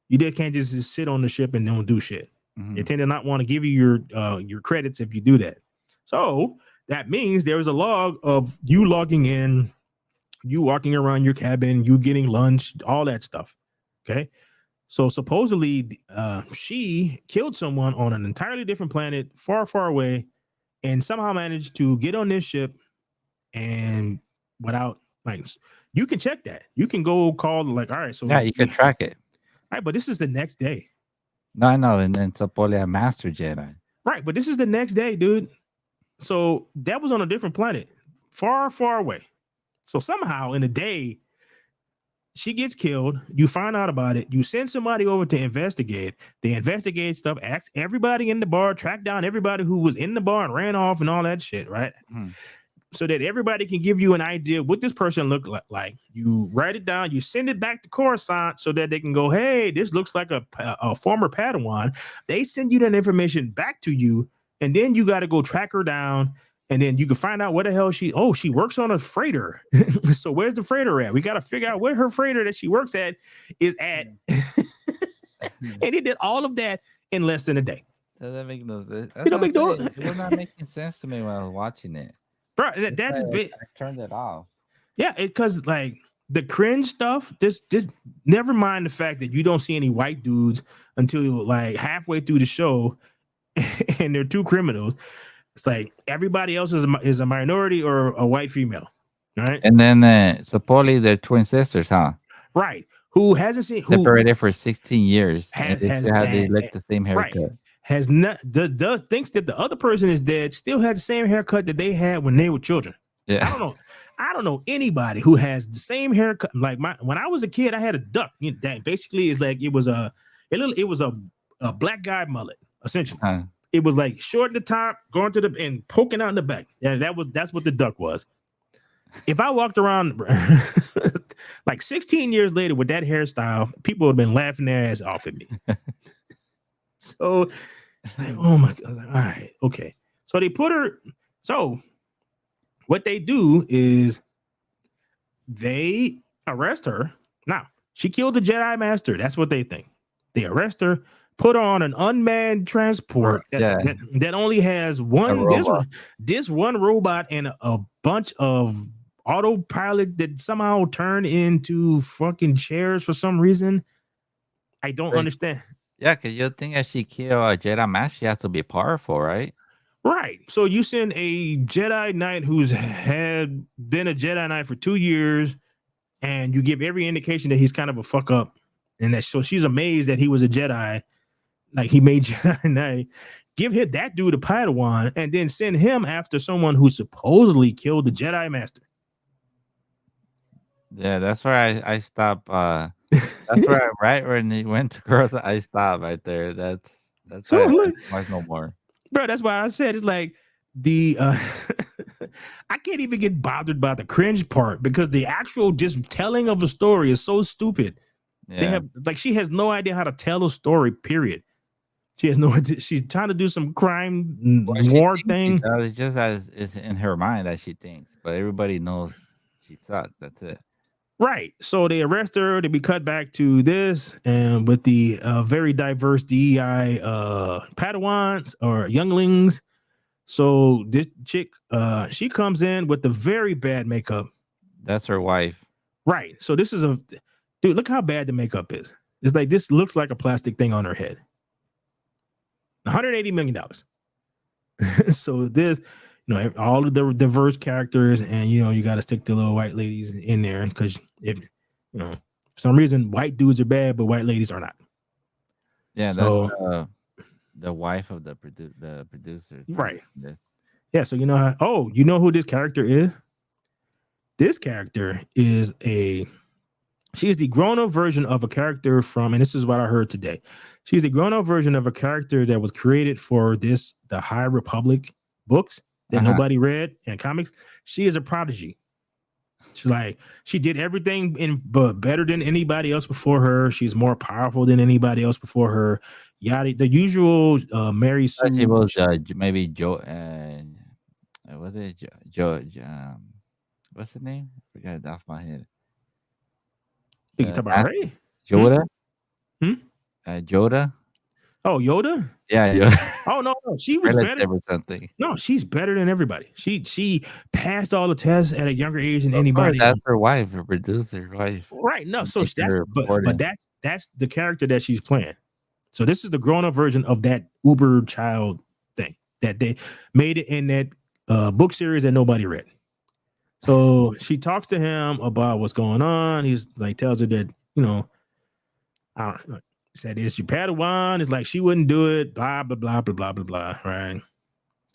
You can't just sit on the ship and don't do shit. They tend to not want to give you your credits if you do that. So that means there's a log of you logging in, you walking around your cabin, you getting lunch, all that stuff. Okay. So supposedly she killed someone on an entirely different planet, far, far away, and somehow managed to get on this ship and without like you can check that. You can go call like, all right, so Yeah, you can track it. right, but this is the next day. No, I know. And then Sapole a master Jedi. Right, but this is the next day, dude. So that was on a different planet, far, far away. So somehow in a day, she gets killed. You find out about it. You send somebody over to investigate. They investigate stuff, ask everybody in the bar, track down everybody who was in the bar and ran off and all that shit, right? So that everybody can give you an idea what this person looked like. You write it down, you send it back to Coruscant so that they can go, hey, this looks like a former Padawan. They send you that information back to you, and then you got to go track her down, and then you can find out where the hell she works on a freighter. So where's the freighter at? We got to figure out where her freighter that she works at is at. And he did all of that in less than a day. Doesn't make no sense. It don't make no- It was not making sense to me when I was watching it. Bro, that's big. I turned it off. Yeah, because like the cringe stuff, just never mind the fact that you don't see any white dudes until like halfway through the show, and they're two criminals. It's like everybody else is a minority or a white female, right? And then Sapole, they're twin sisters, huh? Right. Who hasn't seen who Separated for 16 years. Has- and they has- still have has- like the same right. haircut. has not does thinks that the other person is dead, still has the same haircut that they had when they were children. Yeah. I don't know anybody who has the same haircut. Like when I was a kid, I had a duck. You know, that basically is like it was a black guy mullet, essentially. Huh. It was like short at the top, going to the and poking out in the back. Yeah, that's what the duck was. If I walked around like 16 years later with that hairstyle, people would have been laughing their ass off at me. So it's like, oh my God. I was like, all right, okay. So they put her. So what they do is they arrest her. Now, she killed the Jedi Master. That's what they think. They arrest her, put her on an unmanned transport that only has this one robot and a bunch of autopilot that somehow turn into fucking chairs for some reason. I don't understand. Yeah, because you think that she killed a Jedi Master, she has to be powerful, right? Right. So you send a Jedi Knight who's had been a Jedi Knight for 2 years, and you give every indication that he's kind of a fuck up, and that so she's amazed that he was a Jedi, like he made Jedi Knight. Give him that dude a Padawan, and then send him after someone who supposedly killed the Jedi Master. Yeah, that's where I stopped. That's where right when he went to girls, I stopped right there. That's So why look- I watch no more. Bro, that's why I said it's like the I can't even get bothered by the cringe part because the actual just telling of a story is so stupid. Yeah. They have like she has no idea how to tell a story, period. She has no idea. She's trying to do some crime war thing. It's just as it's in her mind that she thinks, but everybody knows she sucks. That's it. Right. So they arrest her. They be cut back to this, and with the very diverse DEI Padawans or younglings. So this chick, she comes in with the very bad makeup. That's her wife. Right. So this is dude. Look how bad the makeup is. It's like this looks like a plastic thing on her head. $180 million. So this. You know, all of the diverse characters, and you got to stick the little white ladies in there because if for some reason white dudes are bad, but white ladies are not. Yeah, So- that's the wife of the producer. Right. This. Yeah, so you know who this character is? This character is she is the grown-up version of a character from, and this is what I heard today. She's a grown-up version of a character that was created for the High Republic books that nobody read in comics. She is a prodigy. She did everything but better than anybody else before her. She's more powerful than anybody else before her. Yada, the usual Mary Sue. She was maybe Joe. Was it Joe? What's the name? I forgot it off my head. You can talk about Ray. Yoda. Hmm? Yoda. Oh, Yoda? Yeah, Yoda. Oh no, she was better. Or something. No, she's better than everybody. She passed all the tests at a younger age than anybody. That's her wife, her producer wife. Right. No, so Make that's her but important. that's the character that she's playing. So this is the grown-up version of that Uber child thing. that they made it in that book series that nobody read. So she talks to him about what's going on. He's like, tells her that, you know, I don't know, said, is she Padawan? It's like she wouldn't do it, blah, blah, blah, blah, blah, blah, blah, right?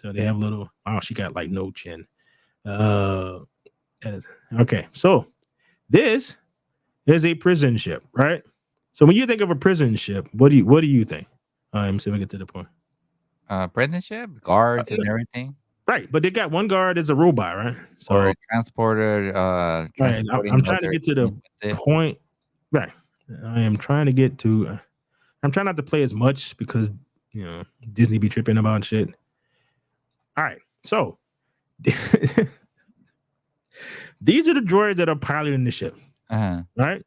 So they have a little, oh, she got like no chin. Okay, so this is a prison ship, right? So when you think of a prison ship, what do you think? So we get to the point. Apprenticeship, guards, and everything. Right, but they got one guard as a robot, right? So Or transporter. right, I'm trying to get to the point. Right, I am trying to get to. I'm trying not to play as much because you know Disney be tripping about shit. All right, so these are the droids that are piloting the ship. Right?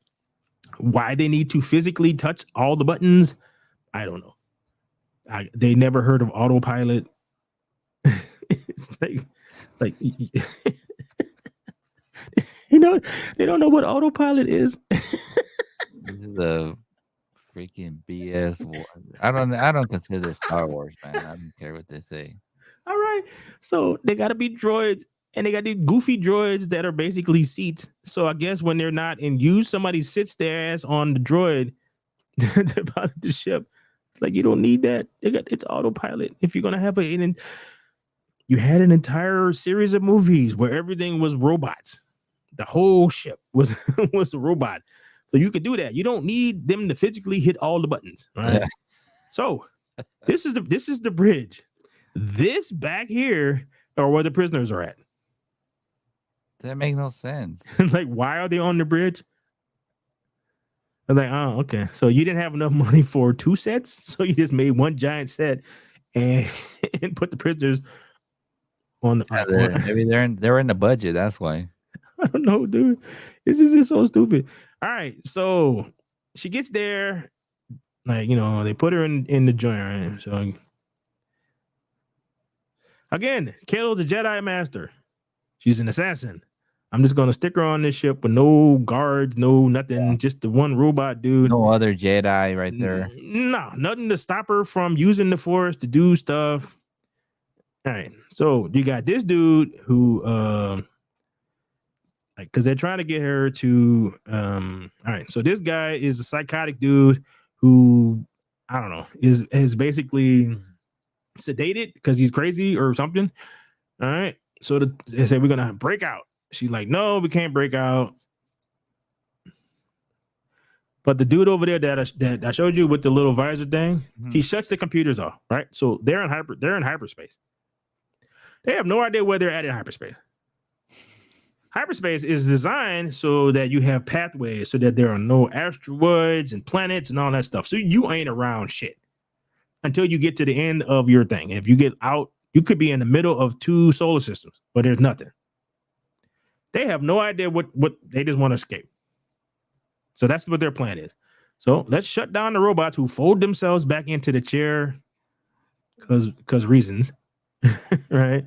Why they need to physically touch all the buttons, I don't know. They never heard of autopilot. It's like you know, they don't know what autopilot is. This is a freaking BS. I don't consider this Star Wars, man. I don't care what they say. All right, so they got to be droids, and they got these goofy droids that are basically seats. So I guess when they're not in use, somebody sits their ass on the droid to pilot the ship. Like you don't need that. It's autopilot. If you're gonna have you had an entire series of movies where everything was robots. The whole ship was was a robot. So you could do that. You don't need them to physically hit all the buttons, right? Yeah. So this is the bridge. This back here are where the prisoners are at. That makes no sense. Like, why are they on the bridge? I'm like, oh, okay. So you didn't have enough money for 2 sets, so you just made one giant set and put the prisoners on. Maybe they're in the budget. That's why. I don't know, dude. This is just so stupid. All right, so she gets there, like they put her in the joint. Right? So again, kill the Jedi Master. She's an assassin. I'm just gonna stick her on this ship with no guards, no nothing, just the one robot dude. No other Jedi right there. No, nothing to stop her from using the Force to do stuff. All right, so you got this dude who, because they're trying to get her to, all right, so this guy is a psychotic dude who, I don't know, is basically sedated because he's crazy or something. All right, so they said we're gonna break out. She's like, no, we can't break out. But the dude over there that I showed you with the little visor thing, he shuts the computers off, right? So they're in hyperspace. They have no idea where they're at in hyperspace. Hyperspace is designed so that you have pathways, so that there are no asteroids and planets and all that stuff. So you ain't around shit until you get to the end of your thing. If you get out, you could be in the middle of 2 solar systems, but there's nothing. They have no idea what they just want to escape. So that's what their plan is. So let's shut down the robots who fold themselves back into the chair because reasons, right?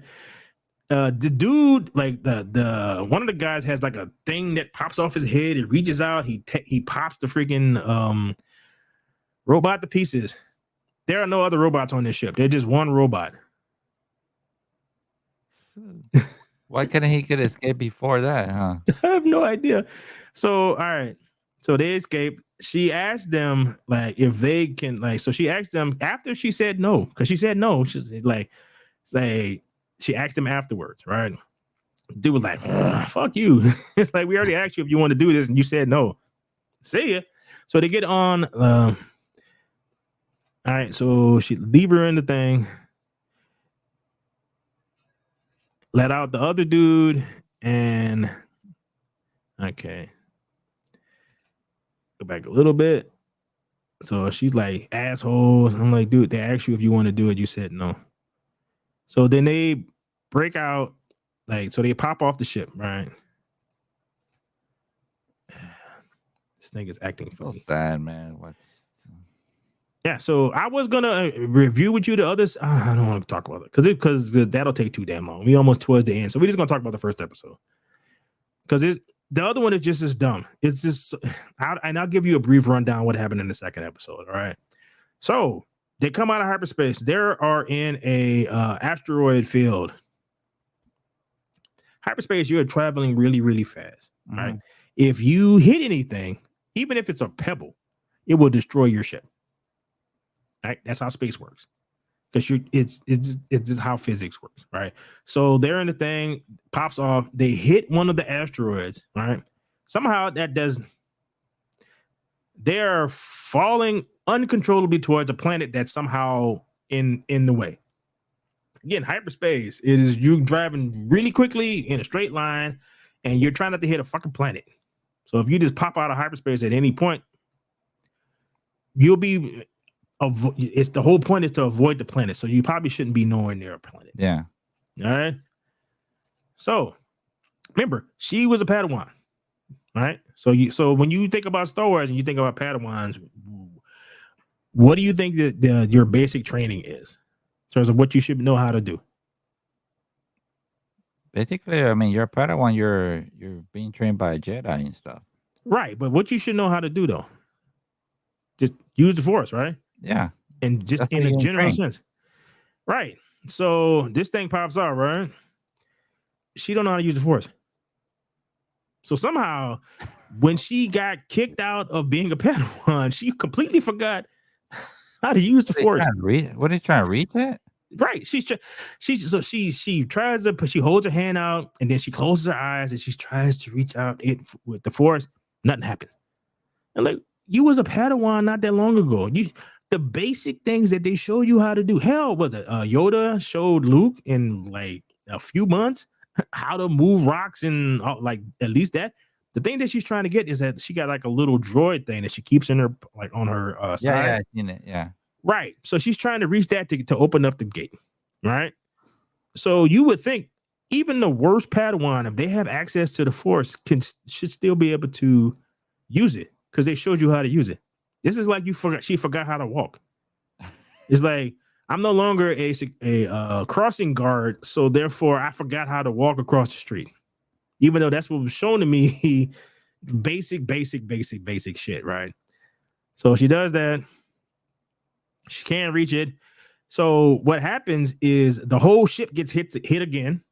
The dude, like the one of the guys has like a thing that pops off his head. It reaches out. He pops the freaking robot to pieces. There are no other robots on this ship. They're just one robot. Why couldn't he could escape before that, huh? I have no idea. So, all right. So they escape. She asked them like if they can so she asked them after she said no, because she said no. She's like she asked them afterwards, right? Dude was like, fuck you. It's like we already asked you if you want to do this and you said no. See ya. So they get on. All right, so she leave her in the thing. Let out the other dude and okay. Go back a little bit. So she's like, assholes. I'm like, dude, they asked you if you want to do it. You said no. So then they break out, so they pop off the ship, right? This thing is acting funny. So sad, man. Yeah, so I was gonna review with you the others. I don't want to talk about it because that'll take too damn long. We almost towards the end, so we're just gonna talk about the first episode because the other one is just as dumb. It's just, and I'll give you a brief rundown what happened in the second episode. All right, so They come out of hyperspace. They are in a asteroid field. Hyperspace, you're traveling really, really fast, right? If you hit anything, even if it's a pebble, it will destroy your ship. Right? That's how space works. Because it's just how physics works, right? So they're in the thing, pops off, they hit one of the asteroids, right? Somehow they're falling uncontrollably towards a planet that's somehow in the way. Again, hyperspace is you driving really quickly in a straight line, and you're trying not to hit a fucking planet. So if you just pop out of hyperspace at any point, you'll be. It's the whole point is to avoid the planet, so you probably shouldn't be nowhere near a planet. Yeah. All right. So remember, she was a Padawan. All right. So when you think about Star Wars and you think about Padawans, what do you think that your basic training is in terms of what you should know how to do? Basically, I mean, you're a Padawan. You're being trained by a Jedi and stuff. Right, but what you should know how to do though, just use the Force, right? Yeah, and just that's in a general trained. sense, right? So this thing pops out, right? She don't know how to use the Force. So somehow, when she got kicked out of being a Padawan, she completely forgot how to use the Force. What are you trying to reach at? Right. She tries to she holds her hand out and then she closes her eyes and she tries to reach out it with the Force. Nothing happens. And like you was a Padawan not that long ago. The basic things that they show you how to do. Hell, was it Yoda showed Luke in like a few months how to move rocks and like at least that. The thing that she's trying to get is that she got like a little droid thing that she keeps in her like on her side. Yeah, I've seen it. Yeah. Right. So she's trying to reach that to open up the gate. Right. So you would think even the worst Padawan, if they have access to the Force, should still be able to use it because they showed you how to use it. This is like she forgot how to walk. It's like I'm no longer a crossing guard, so therefore I forgot how to walk across the street. Even though that's what was shown to me, basic shit, right? So she does that. She can't reach it. So what happens is the whole ship gets hit again,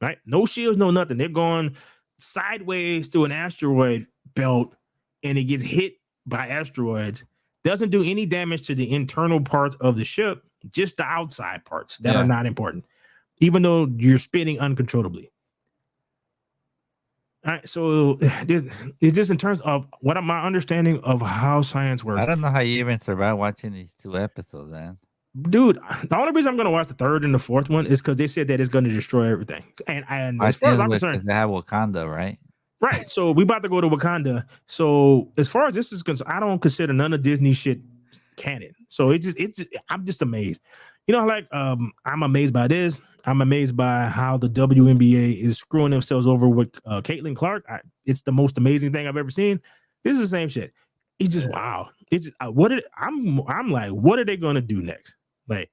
right? No shields, no nothing. They're going sideways through an asteroid belt, and it gets hit by asteroids. Doesn't do any damage to the internal parts of the ship, just the outside parts that are not important, even though you're spinning uncontrollably. All right, so it's just in terms of what my understanding of how science works. I don't know how you even survive watching these 2 episodes, man. Dude, the only reason I'm going to watch the 3rd and the 4th one is because they said that it's going to destroy everything. And as far as I'm concerned, they have Wakanda, right? Right. So we about to go to Wakanda. So as far as this is concerned, I don't consider none of Disney shit canon. So I'm just amazed. You know, like I'm amazed by this. I'm amazed by how the WNBA is screwing themselves over with Caitlin Clark. It's the most amazing thing I've ever seen. This is the same shit. It's just wow. It's I'm like, what are they gonna do next? Like,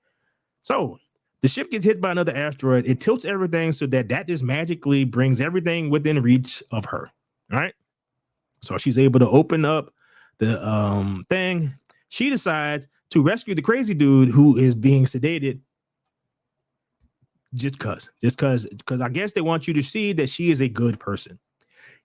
so the ship gets hit by another asteroid. It tilts everything so that just magically brings everything within reach of her. All right. So she's able to open up the thing. She decides to rescue the crazy dude who is being sedated. Just because I guess they want you to see that she is a good person,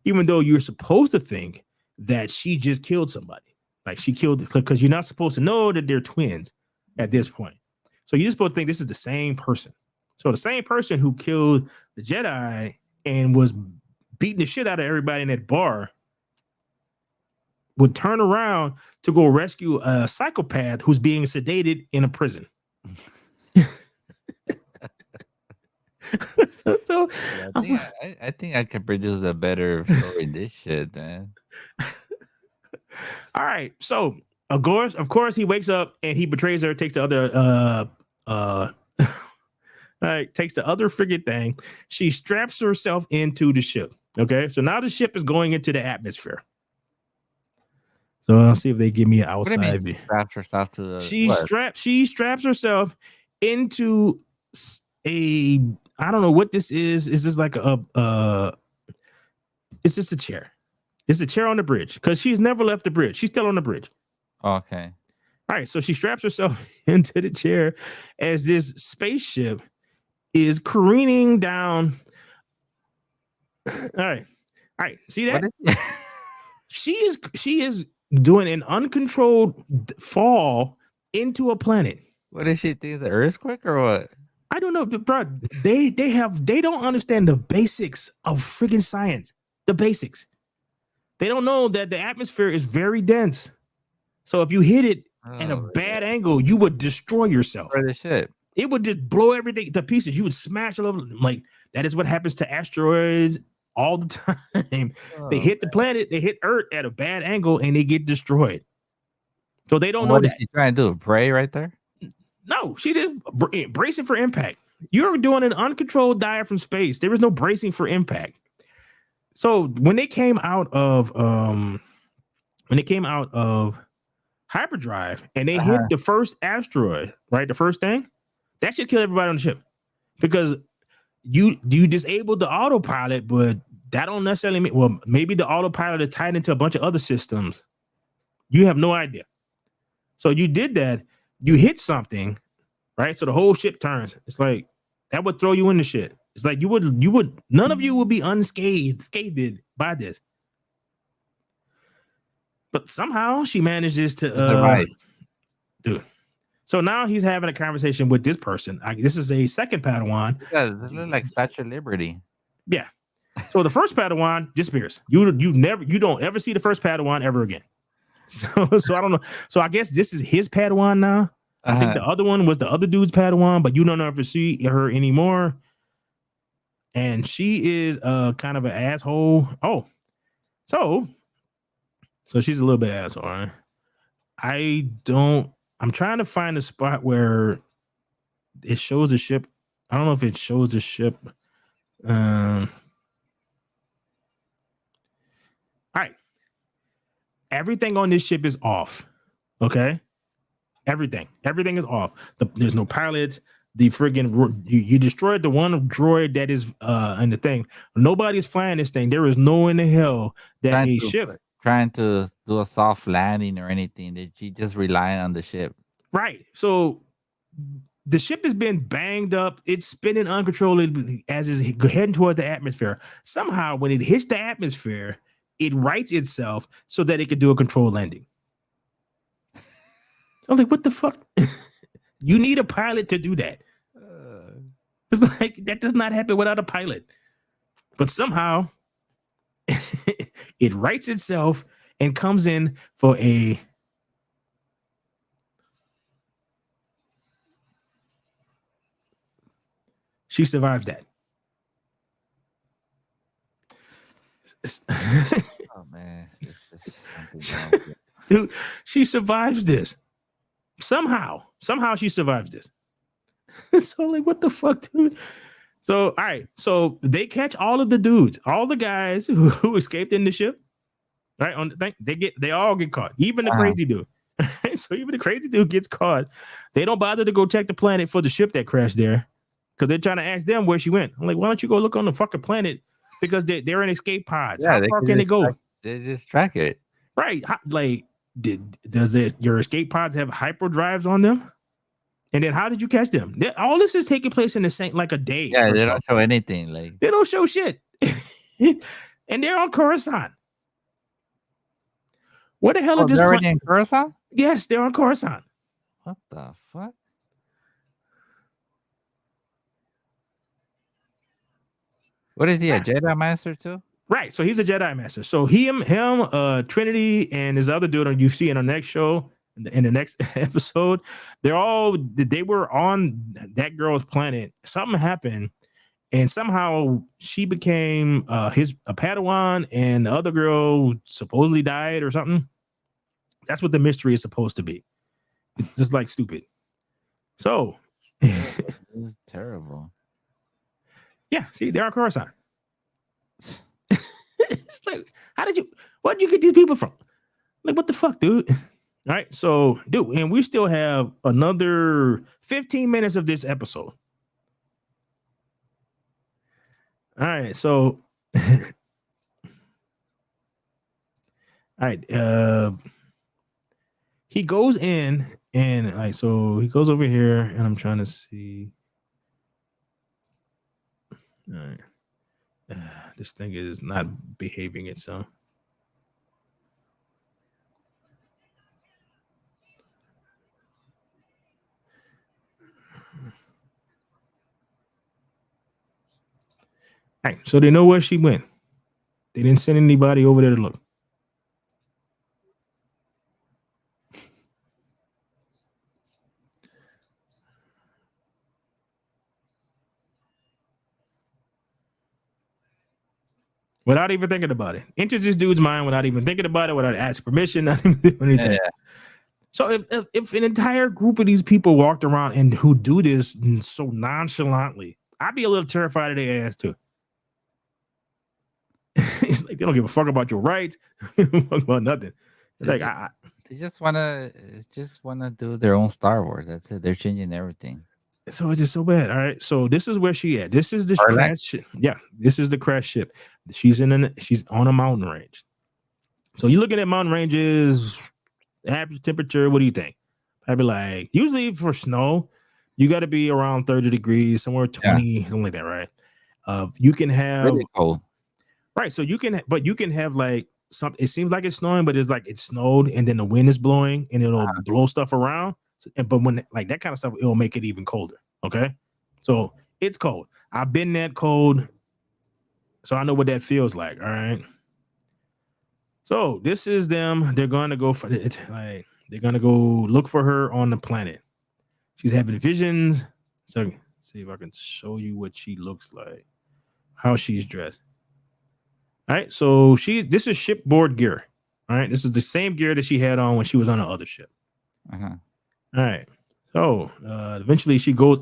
even though you're supposed to think that she just killed somebody. Like she killed, because you're not supposed to know that they're twins at this point. So you're supposed to think this is the same person. So the same person who killed the Jedi and was beating the shit out of everybody in that bar would turn around to go rescue a psychopath who's being sedated in a prison. So I think I can produce a better story than this shit, man. All right. So of course, he wakes up and he betrays her, takes the other takes the other frigate thing. She straps herself into the ship. Okay. So now the ship is going into the atmosphere. So I'll see if they give me an outside view. Straps herself to the she straps herself into I don't know what this is. Is this like it's just a chair. It's a chair on the bridge because she's never left the bridge. She's still on the bridge. Okay. All right, so she straps herself into the chair as this spaceship is careening down. All right. See that? She is doing an uncontrolled fall into a planet. What is she think? The earthquake or what? I don't know, bro. They don't understand the basics of freaking science. The basics. They don't know that the atmosphere is very dense. So if you hit it at a bad angle, you would destroy yourself. For the shit. It would just blow everything to pieces. You would smash it over. Like that is what happens to asteroids all the time. They hit the planet, they hit Earth at a bad angle, and they get destroyed. So they don't know what that. What is she trying to do? Pray right there? No, she just bracing for impact. You're doing an uncontrolled dive from space. There was no bracing for impact. So when they came out of hyperdrive and they hit the first asteroid, right? The first thing that should kill everybody on the ship because you disabled the autopilot, but that don't necessarily mean. Well, maybe the autopilot is tied into a bunch of other systems. You have no idea. So you did that. You hit something, right? So the whole ship turns. It's like that would throw you into shit. It's like you would none of you would be scathed by this. But somehow she manages to dude. So now he's having a conversation with this person. This is a second Padawan. Yeah, they look like Statue of Liberty. Yeah. So the first Padawan disappears. You don't ever see the first Padawan ever again. So I don't know. So I guess this is his Padawan now. I think the other one was the other dude's Padawan, but you don't ever see her anymore. And she is kind of an asshole. Oh, so she's a little bit asshole, right? I'm trying to find a spot where it shows the ship. I don't know if it shows the ship. All right. Everything on this ship is off. Okay. Everything is off. There's no pilots. The friggin' you destroyed the one droid that is in the thing. Nobody's flying this thing. There is no in the hell that a ship trying to do a soft landing or anything. That she just relying on the ship. Right. So the ship has been banged up. It's spinning uncontrollably as it's heading towards the atmosphere. Somehow, when it hits the atmosphere, it rights itself so that it could do a controlled landing. So I was like, what the fuck? You need a pilot to do that. It's like that does not happen without a pilot. But somehow it rights itself and comes in for a she survives that. Oh man, dude, she survives this. Somehow she survives this. So like, what the fuck, dude? So all right, so they catch all of the dudes, all the guys who escaped in the ship, right? On the thing, they all get caught, even the crazy dude. So even the crazy dude gets caught. They don't bother to go check the planet for the ship that crashed there because they're trying to ask them where she went. I'm like, why don't you go look on the fucking planet? Because they're in escape pods. Yeah, how far can they go? They just track it, right? Like, does your escape pods have hyperdrives on them? And then how did you catch them? All this is taking place in the same like a day. Yeah, they don't show anything. Like they don't show shit. And they're on Coruscant. What the hell is this? They're already in Coruscant? Yes, they're on Coruscant. What the fuck? What is he, a Jedi Master too? Right. So he's a Jedi Master. So him, Trinity, and his other dude you see in our next show, in the next episode, they were on that girl's planet. Something happened, and somehow she became a Padawan, and the other girl supposedly died or something. That's what the mystery is supposed to be. It's just like stupid. So it was terrible. Yeah, see, they're on Coruscant. It's like, where'd you get these people from? Like, what the fuck, dude? All right, so, dude, and we still have another 15 minutes of this episode. All right, so, all right, he goes in and like so he goes over here and I'm trying to see. All right. This thing is not behaving itself. All right, so they know where she went. They didn't send anybody over there to look. Without even thinking about it. Enters this dude's mind without even thinking about it, without asking permission, not even doing anything. Yeah. So if an entire group of these people walked around and who do this so nonchalantly, I'd be a little terrified of their ass too. It's like they don't give a fuck about your rights, fuck about nothing. It's like They just wanna do their own Star Wars. That's it. They're changing everything. so it's just so bad. All right. So this is where she at. This is the Starlight? crash ship. Yeah, this is the crash ship. She's on a mountain range. So you're looking at mountain ranges, average temperature. What do you think? I'd be like, usually for snow, you got to be around 30 degrees, somewhere 20, something like that, right? You can have Really cold. right. So you can, but you can have like some. It seems like it's snowing, but it's like it snowed, and then the wind is blowing, and it'll blow stuff around. But when like that kind of stuff, it'll make it even colder. Okay, so it's cold. I've been that cold, so I know what that feels like. All right. So this is them. They're going to go for it. Like they're going to go look for her on the planet. She's having visions. So let's see if I can show you what she looks like, how she's dressed. All right. So this is shipboard gear. All right. This is the same gear that she had on when she was on the other ship. Uh-huh. All right. So eventually she goes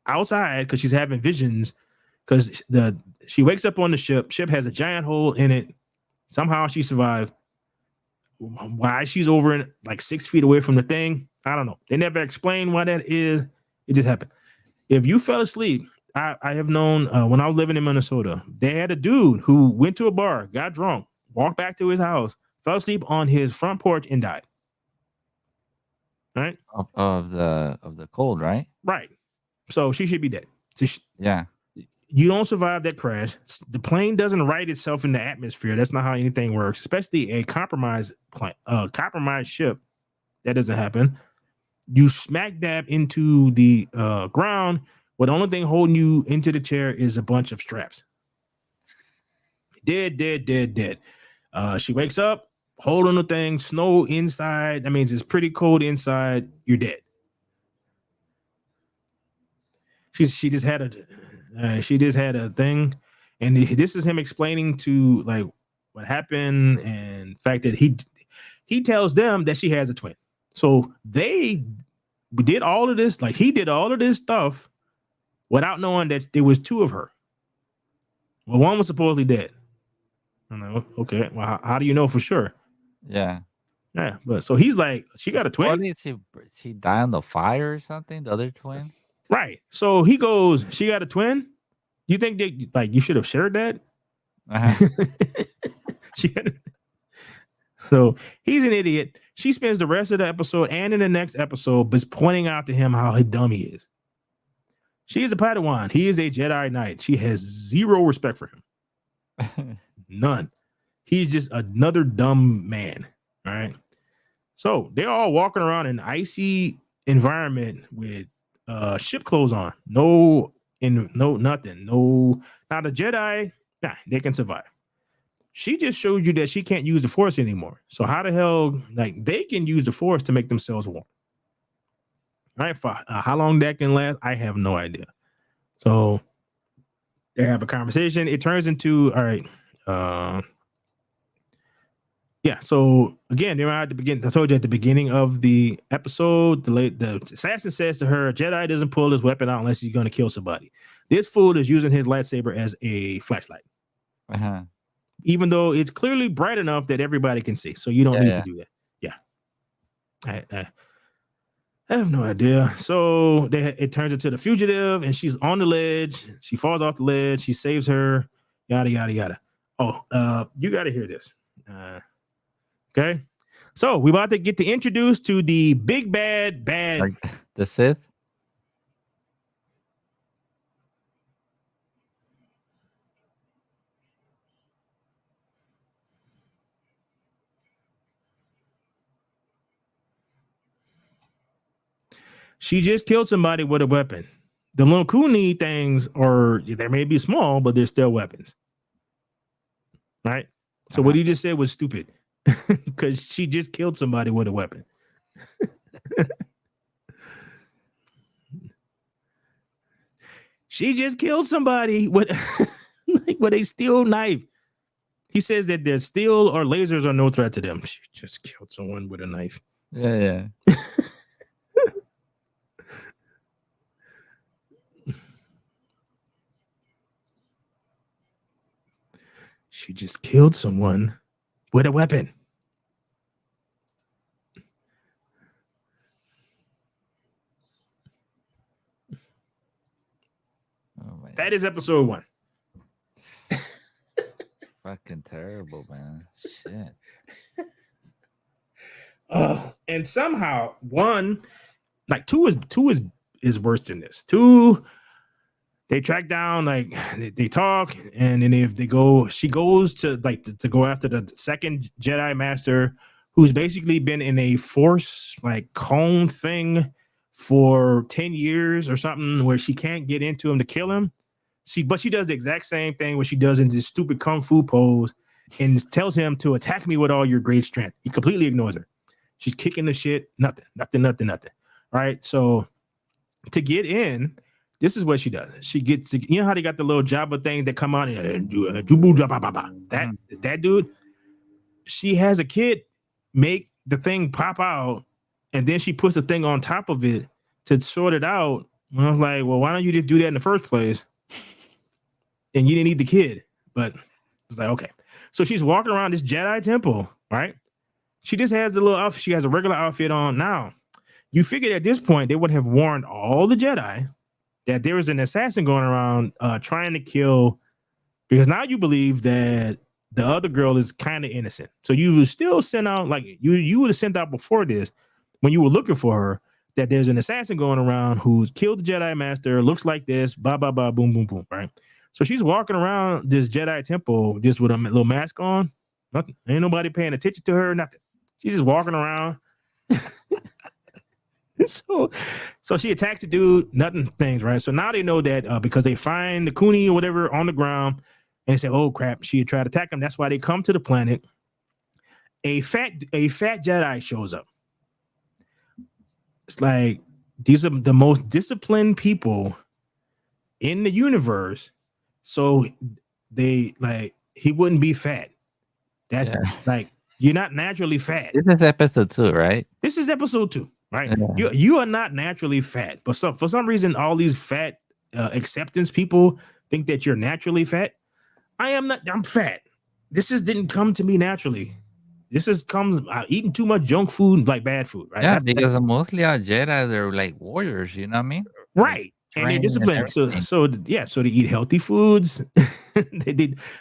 outside because she's having visions because she wakes up on the ship. Ship has a giant hole in it. Somehow she survived. Why she's over in like 6 feet away from the thing, I don't know. They never explain why that is. It just happened. If you fell asleep, I have known when I was living in Minnesota, they had a dude who went to a bar, got drunk, walked back to his house, fell asleep on his front porch, and died. Right? Of the cold, right? Right. So she should be dead. So Yeah. you don't survive that crash. The plane doesn't right itself in the atmosphere. That's not how anything works, especially a compromised ship. That doesn't happen. You smack dab into the ground. Well, the only thing holding you into the chair is a bunch of straps. Dead. She wakes up, holding the thing, snow inside. That means it's pretty cold inside. You're dead. She just had a thing, and this is him explaining to like what happened and the fact that he tells them that she has a twin. So they did all of this, like he did all of this stuff without knowing that there was two of her. Well, one was supposedly dead. I'm like, okay, well, how do you know for sure? Yeah. Yeah, but so he's like, she got a twin. What did she die on the fire or something? The other twin? Right. So he goes, she got a twin. You think that like you should have shared that? Uh-huh. So he's an idiot. She spends the rest of the episode and in the next episode just pointing out to him how dumb he is. She is a Padawan. He is a Jedi Knight. She has zero respect for him. None. He's just another dumb man. All right. So they're all walking around in an icy environment with ship clothes on. No, nothing. No, not a Jedi. Nah, they can survive. She just showed you that she can't use the Force anymore. So how the hell, like, they can use the Force to make themselves warm? All right, for how long that can last, I have no idea. So they have a conversation. It turns into, all right, yeah. So again, they're at the beginning. I told you at the beginning of the episode, the assassin says to her, "Jedi doesn't pull his weapon out unless he's going to kill somebody." This fool is using his lightsaber as a flashlight. Uh-huh. Even though it's clearly bright enough that everybody can see. So you don't need to do that. Yeah. I have no idea. So it turns into the fugitive and she's on the ledge. She falls off the ledge. She saves her. Yada, yada, yada. Oh, you got to hear this. Okay. So we about to get to introduce to the big bad. Like the Sith. She just killed somebody with a weapon. The little Kuni things are, they may be small, but they're still weapons. Right? So what he just said was stupid because she just killed somebody with a weapon. She just killed somebody with, with a steel knife. He says that their steel or lasers are no threat to them. She just killed someone with a knife. Yeah. She just killed someone with a weapon. Oh, that is episode 1. Fucking terrible, man. Shit. And somehow 1, like 2 is worse than this. 2, they track down, like they talk, and then if they go, she goes to like to go after the second Jedi Master, who's basically been in a force like cone thing for 10 years or something, where she can't get into him to kill him. But she does the exact same thing what she does in this stupid kung fu pose, and tells him to attack me with all your great strength. He completely ignores her. She's kicking the shit. Nothing. All right. So to get in, this is what she does. She gets, you know how they got the little Jabba thing that come on and that dude. She has a kid make the thing pop out, and then she puts the thing on top of it to sort it out. And I was like, well, why don't you just do that in the first place? And you didn't need the kid. But it's like, okay. So she's walking around this Jedi temple, right? She just has a little outfit. She has a regular outfit on. Now, you figured at this point they would have warned all the Jedi that there was an assassin going around trying to kill, because now you believe that the other girl is kind of innocent. So you would still send out, like you would have sent out before this, when you were looking for her, that there's an assassin going around who's killed the Jedi Master, looks like this, blah, blah, blah, boom, boom, boom, right? So she's walking around this Jedi temple just with a little mask on. Nothing. Ain't nobody paying attention to her, nothing. She's just walking around. So she attacks the dude, nothing things, right? So now they know that because they find the Kuni or whatever on the ground, and they say, oh crap, she had tried to attack him. That's why they come to the planet. A fat Jedi shows up. It's like, these are the most disciplined people in the universe. So they, like, he wouldn't be fat. That's like, you're not naturally fat. This is episode 2, right? This is episode 2. Right, yeah. You are not naturally fat, but for some reason, all these fat acceptance people think that you're naturally fat. I am not. I'm fat. This didn't come to me naturally. This comes eating too much junk food, like bad food, right? Yeah, because mostly our Jedi, they're like warriors. You know what I mean? Right, and they're disciplined. So they eat healthy foods.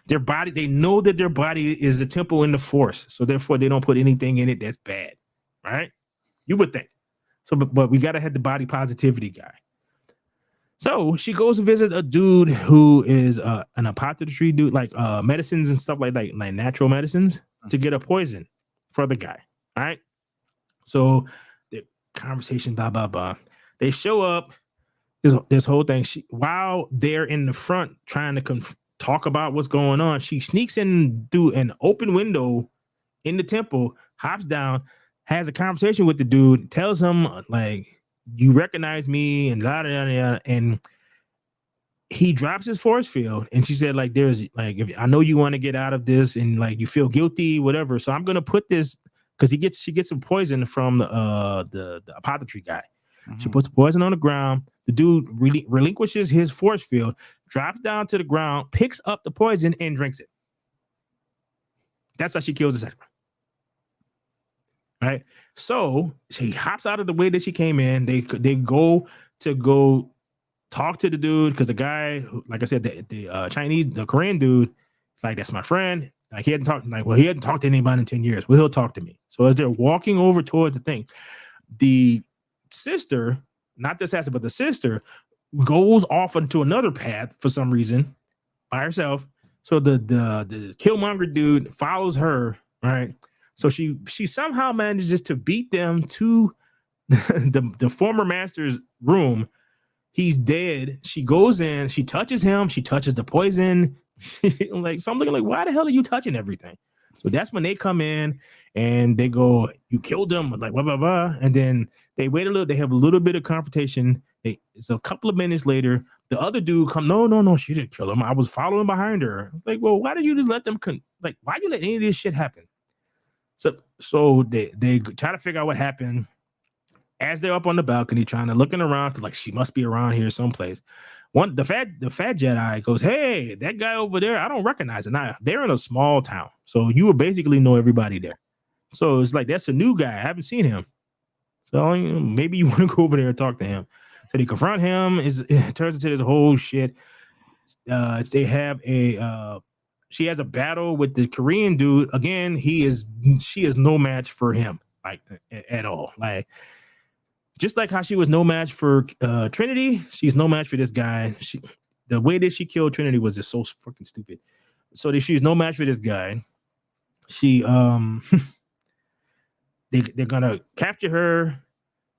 Their body. They know that their body is a temple in the Force, so therefore they don't put anything in it that's bad. Right? You would think. So, but we gotta have the body positivity guy. So she goes to visit a dude who is an apothecary dude, like medicines and stuff like natural medicines, to get a poison for the guy. All right. So the conversation, blah blah blah. They show up. This whole thing. While they're in the front trying to talk about what's going on, she sneaks in through an open window in the temple, hops down, has a conversation with the dude, tells him, like, you recognize me, and blah, blah, blah, and he drops his force field. And she said, like, there's, like, if I know you want to get out of this and, like, you feel guilty, whatever. So I'm going to put this, because she gets some poison from the apothecary guy. Mm-hmm. She puts the poison on the ground. The dude relinquishes his force field, drops down to the ground, picks up the poison, and drinks it. That's how she kills the second one. Right, so she hops out of the way that she came in. They go talk to the dude, because the guy, like I said, the Chinese, the Korean dude, is like, that's my friend. Like he hadn't talked, he hadn't talked to anybody in 10 years. Well, he'll talk to me. So as they're walking over towards the thing, the sister, not the assassin, but the sister goes off into another path for some reason by herself. So the Killmonger dude follows her, right? So she somehow manages to beat them to the former master's room. He's dead. She goes in, she touches him, she touches the poison. Like, so I'm looking like, why the hell are you touching everything? So that's when they come in and they go, you killed him, like blah blah blah. And then they wait a little, they have a little bit of confrontation. It's a couple of minutes later, the other dude come, no, she didn't kill him. I was following behind her. Like, well, why did you just let them why you let any of this shit happen? So they try to figure out what happened as they're up on the balcony trying to looking around because like she must be around here someplace. The fat Jedi goes, hey, that guy over there, I don't recognize it. Now they're in a small town, so you would basically know everybody there. So it's like that's a new guy. I haven't seen him, so maybe you want to go over there and talk to him. So they confront him. It turns into this whole shit. They have she has a battle with the Korean dude. Again, she is no match for him, like at all. Like just like how she was no match for Trinity, she's no match for this guy. The way that she killed Trinity was just so fucking stupid. So she's no match for this guy. She they're gonna capture her.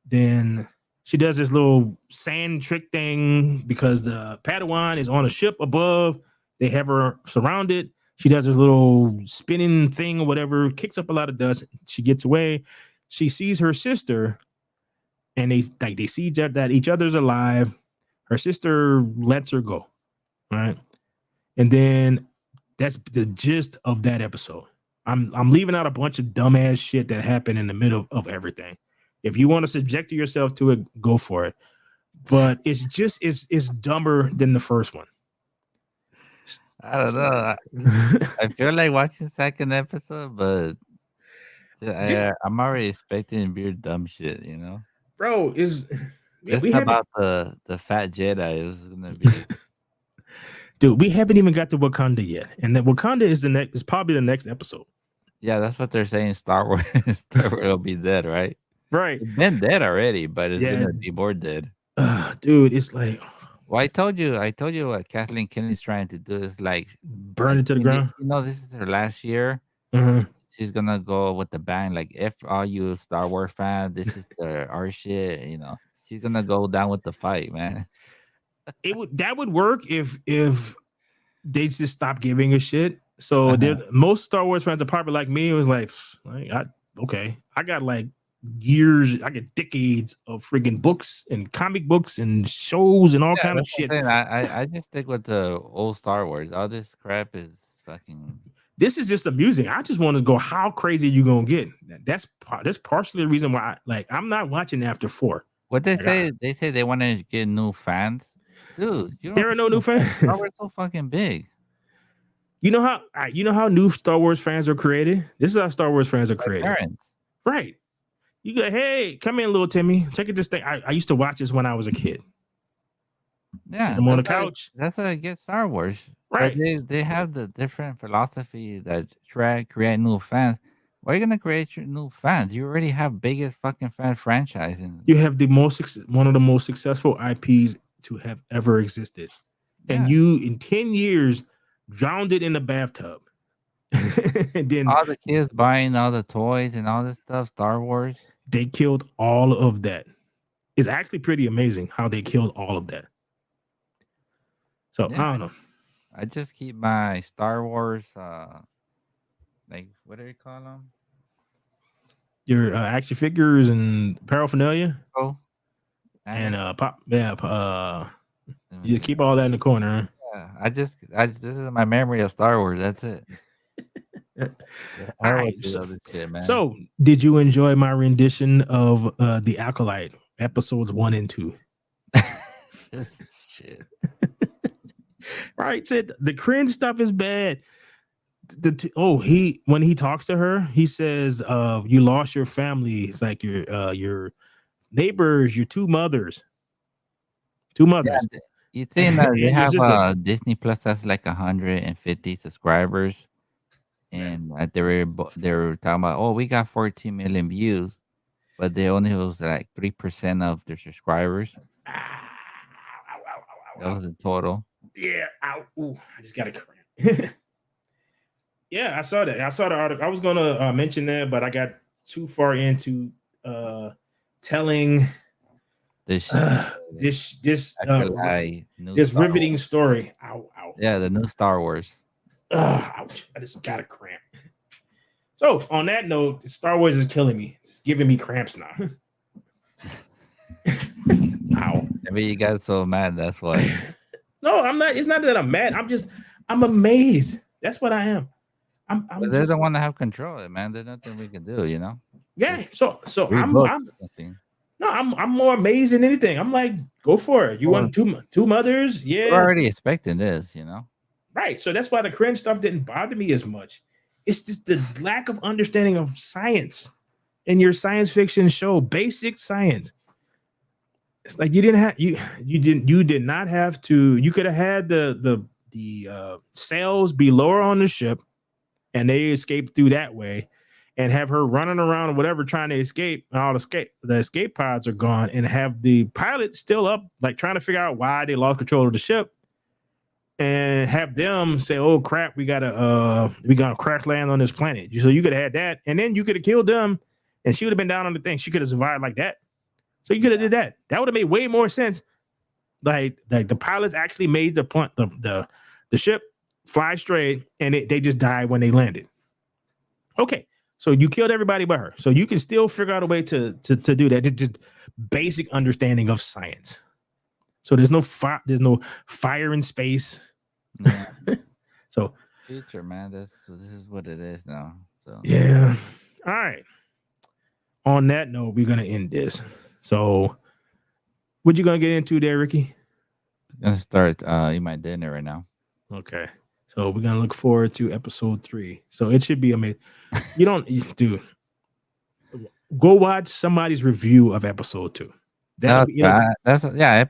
Then she does this little sand trick thing because the Padawan is on a ship above. They have her surrounded. She does this little spinning thing or whatever, kicks up a lot of dust. She gets away. She sees her sister, and they see that each other's alive. Her sister lets her go, right? And then that's the gist of that episode. I'm leaving out a bunch of dumbass shit that happened in the middle of everything. If you want to subject yourself to it, go for it. But it's just it's dumber than the first one. I don't know. I feel like watching second episode, but I'm already expecting weird dumb shit, you know? Bro, just about the fat Jedi. It was gonna be dude, we haven't even got to Wakanda yet. And that Wakanda is probably the next episode. Yeah, that's what they're saying. Star Wars will be dead, right? Right. It's been dead already, but it's gonna be more dead. Dude, it's like well, I told you what Kathleen Kennedy's trying to do is like burn it to the ground. This is her last year. She's gonna go with the bang. Like, if all you Star Wars fans, this is our shit. You know, she's gonna go down with the fight, man. That would work if they just stop giving a shit. So most Star Wars fans are probably like me. It was like I got like years, I get decades of friggin' books and comic books and shows and all kind of shit. I just stick with the old Star Wars. All this crap is fucking. This is just amusing. I just want to go, how crazy are you gonna get? That's partially the reason why I'm not watching after 4. What they say? They say they want to get new fans. Dude, there are no new fans. Star Wars so fucking big. You know how new Star Wars fans are created? This is how Star Wars fans are created. Parents. Right. You go, hey, come in, little Timmy. Check out this thing. I used to watch this when I was a kid. Yeah. I'm on the couch. That's how I get Star Wars. Right. But they have the different philosophy that try to create new fans. Why are you gonna create your new fans? You already have biggest fucking fan franchise. You have one of the most successful IPs to have ever existed. Yeah. And you, in 10 years, drowned it in a bathtub. And then all the kids buying all the toys and all this stuff, Star Wars. They killed all of that. It's actually pretty amazing how they killed all of that. So I don't know. I just keep my Star Wars, like, what do you call them? Your action figures and paraphernalia. Oh, and pop. Yeah, you just keep all that in the corner. Yeah, this is my memory of Star Wars. That's it. All right. So, did you enjoy my rendition of the Acolyte episodes 1 and 2? Shit. Right. Said the cringe stuff is bad. When he talks to her, he says, "You lost your family. It's like your neighbors, your two mothers." Yeah, you saying that they have Disney Plus has like 150 subscribers. and they were talking about, oh, we got 14 million views, but they only was like 3% of their subscribers. That was the total. Yeah. Ow. Ooh, I just got a cramp. Yeah, I saw that. I saw the article. I was gonna mention that, but I got too far into telling This this new this Star riveting Wars. story. Ow, ow. Yeah, the new Star Wars. Ouch. I just got a cramp. So on that note, Star Wars is killing me. It's giving me cramps now. Ow. Maybe you got so mad. That's why. No, I'm not. It's not that I'm mad. I'm amazed. That's what I am. I'm But they're just, the one that have control of it, man. There's nothing we can do, you know. yeah. So Read I'm books or something. no, I'm more amazed than anything. I'm like, go for it. You want two mothers? We're Yeah. already expecting this, you know. Right. So that's why the cringe stuff didn't bother me as much. It's just the lack of understanding of science in your science fiction show, basic science. It's like you did not have to. You could have had the sails be lower on the ship, and they escape through that way, and have her running around or whatever trying to escape. All the escape pods are gone, and have the pilot still up, like trying to figure out why they lost control of the ship, and have them say, "Oh crap, we gotta crash land on this planet." So you could have had that, and then you could have killed them, and she would have been down on the thing. She could have survived like that. So you could have did that. That would have made way more sense. Like the pilots actually made the ship fly straight, and they just died when they landed. Okay, so you killed everybody but her. So you can still figure out a way to do that. Just basic understanding of science. So there's no fire in space. So future, man. This is what it is now. So yeah. All right. On that note, we're gonna end this. So, what you gonna get into there, Ricky? I'm gonna start eating my dinner right now. Okay. So we're gonna look forward to episode 3. So it should be amazing. You don't, dude. Go watch somebody's review of episode 2. That's episode. I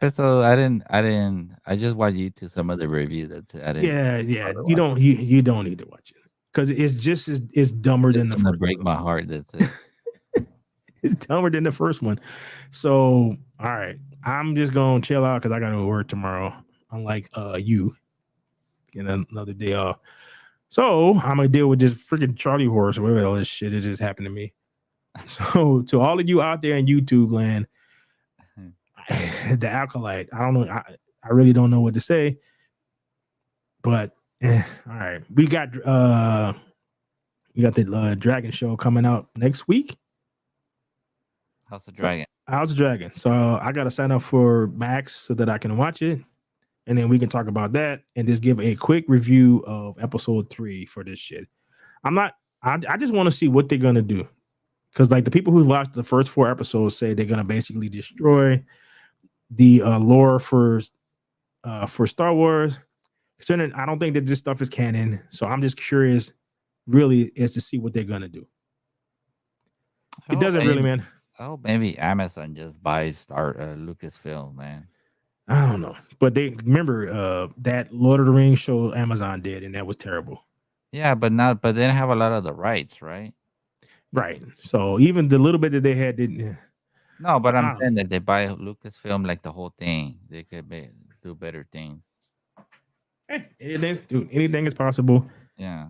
just watched YouTube some of the review. That's it. Yeah. You don't need to watch it because it's just it's dumber than the first. Break my heart. That's it. It's dumber than the first one. So, all right, I'm just gonna chill out because I gotta go to work tomorrow. Unlike you, getting another day off. So I'm gonna deal with this freaking Charlie horse or whatever all this shit that just happened to me. So to all of you out there in YouTube land, the Acolyte, I don't know, I really don't know what to say. But all right, we got the Dragon show coming out next week. House of Dragon. House of Dragon. So I gotta sign up for Max so that I can watch it, and then we can talk about that and just give a quick review of episode 3 for this shit. I just want to see what they're gonna do, because like the people who watched the first 4 episodes say they're gonna basically destroy the lore for Star Wars. Considering I don't think that this stuff is canon, so I'm just curious, really, as to see what they're gonna do. It doesn't really, man. Oh, maybe Amazon just buys Lucasfilm, man. I don't know, but they remember that Lord of the Rings show Amazon did, and that was terrible. Yeah, but they didn't have a lot of the rights, right? Right. So even the little bit that they had didn't. No, but I'm saying that they buy Lucasfilm like the whole thing. They could do better things. Hey, anything is possible. Yeah.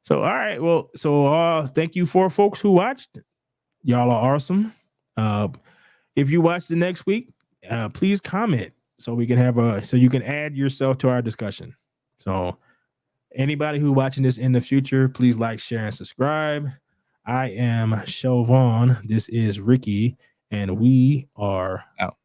So all right, well, so thank you for folks who watched. Y'all are awesome. If you watch the next week, please comment so we can have so you can add yourself to our discussion. So anybody who watching this in the future, please like, share, and subscribe. I am Shelvon. This is Ricky, and we are out.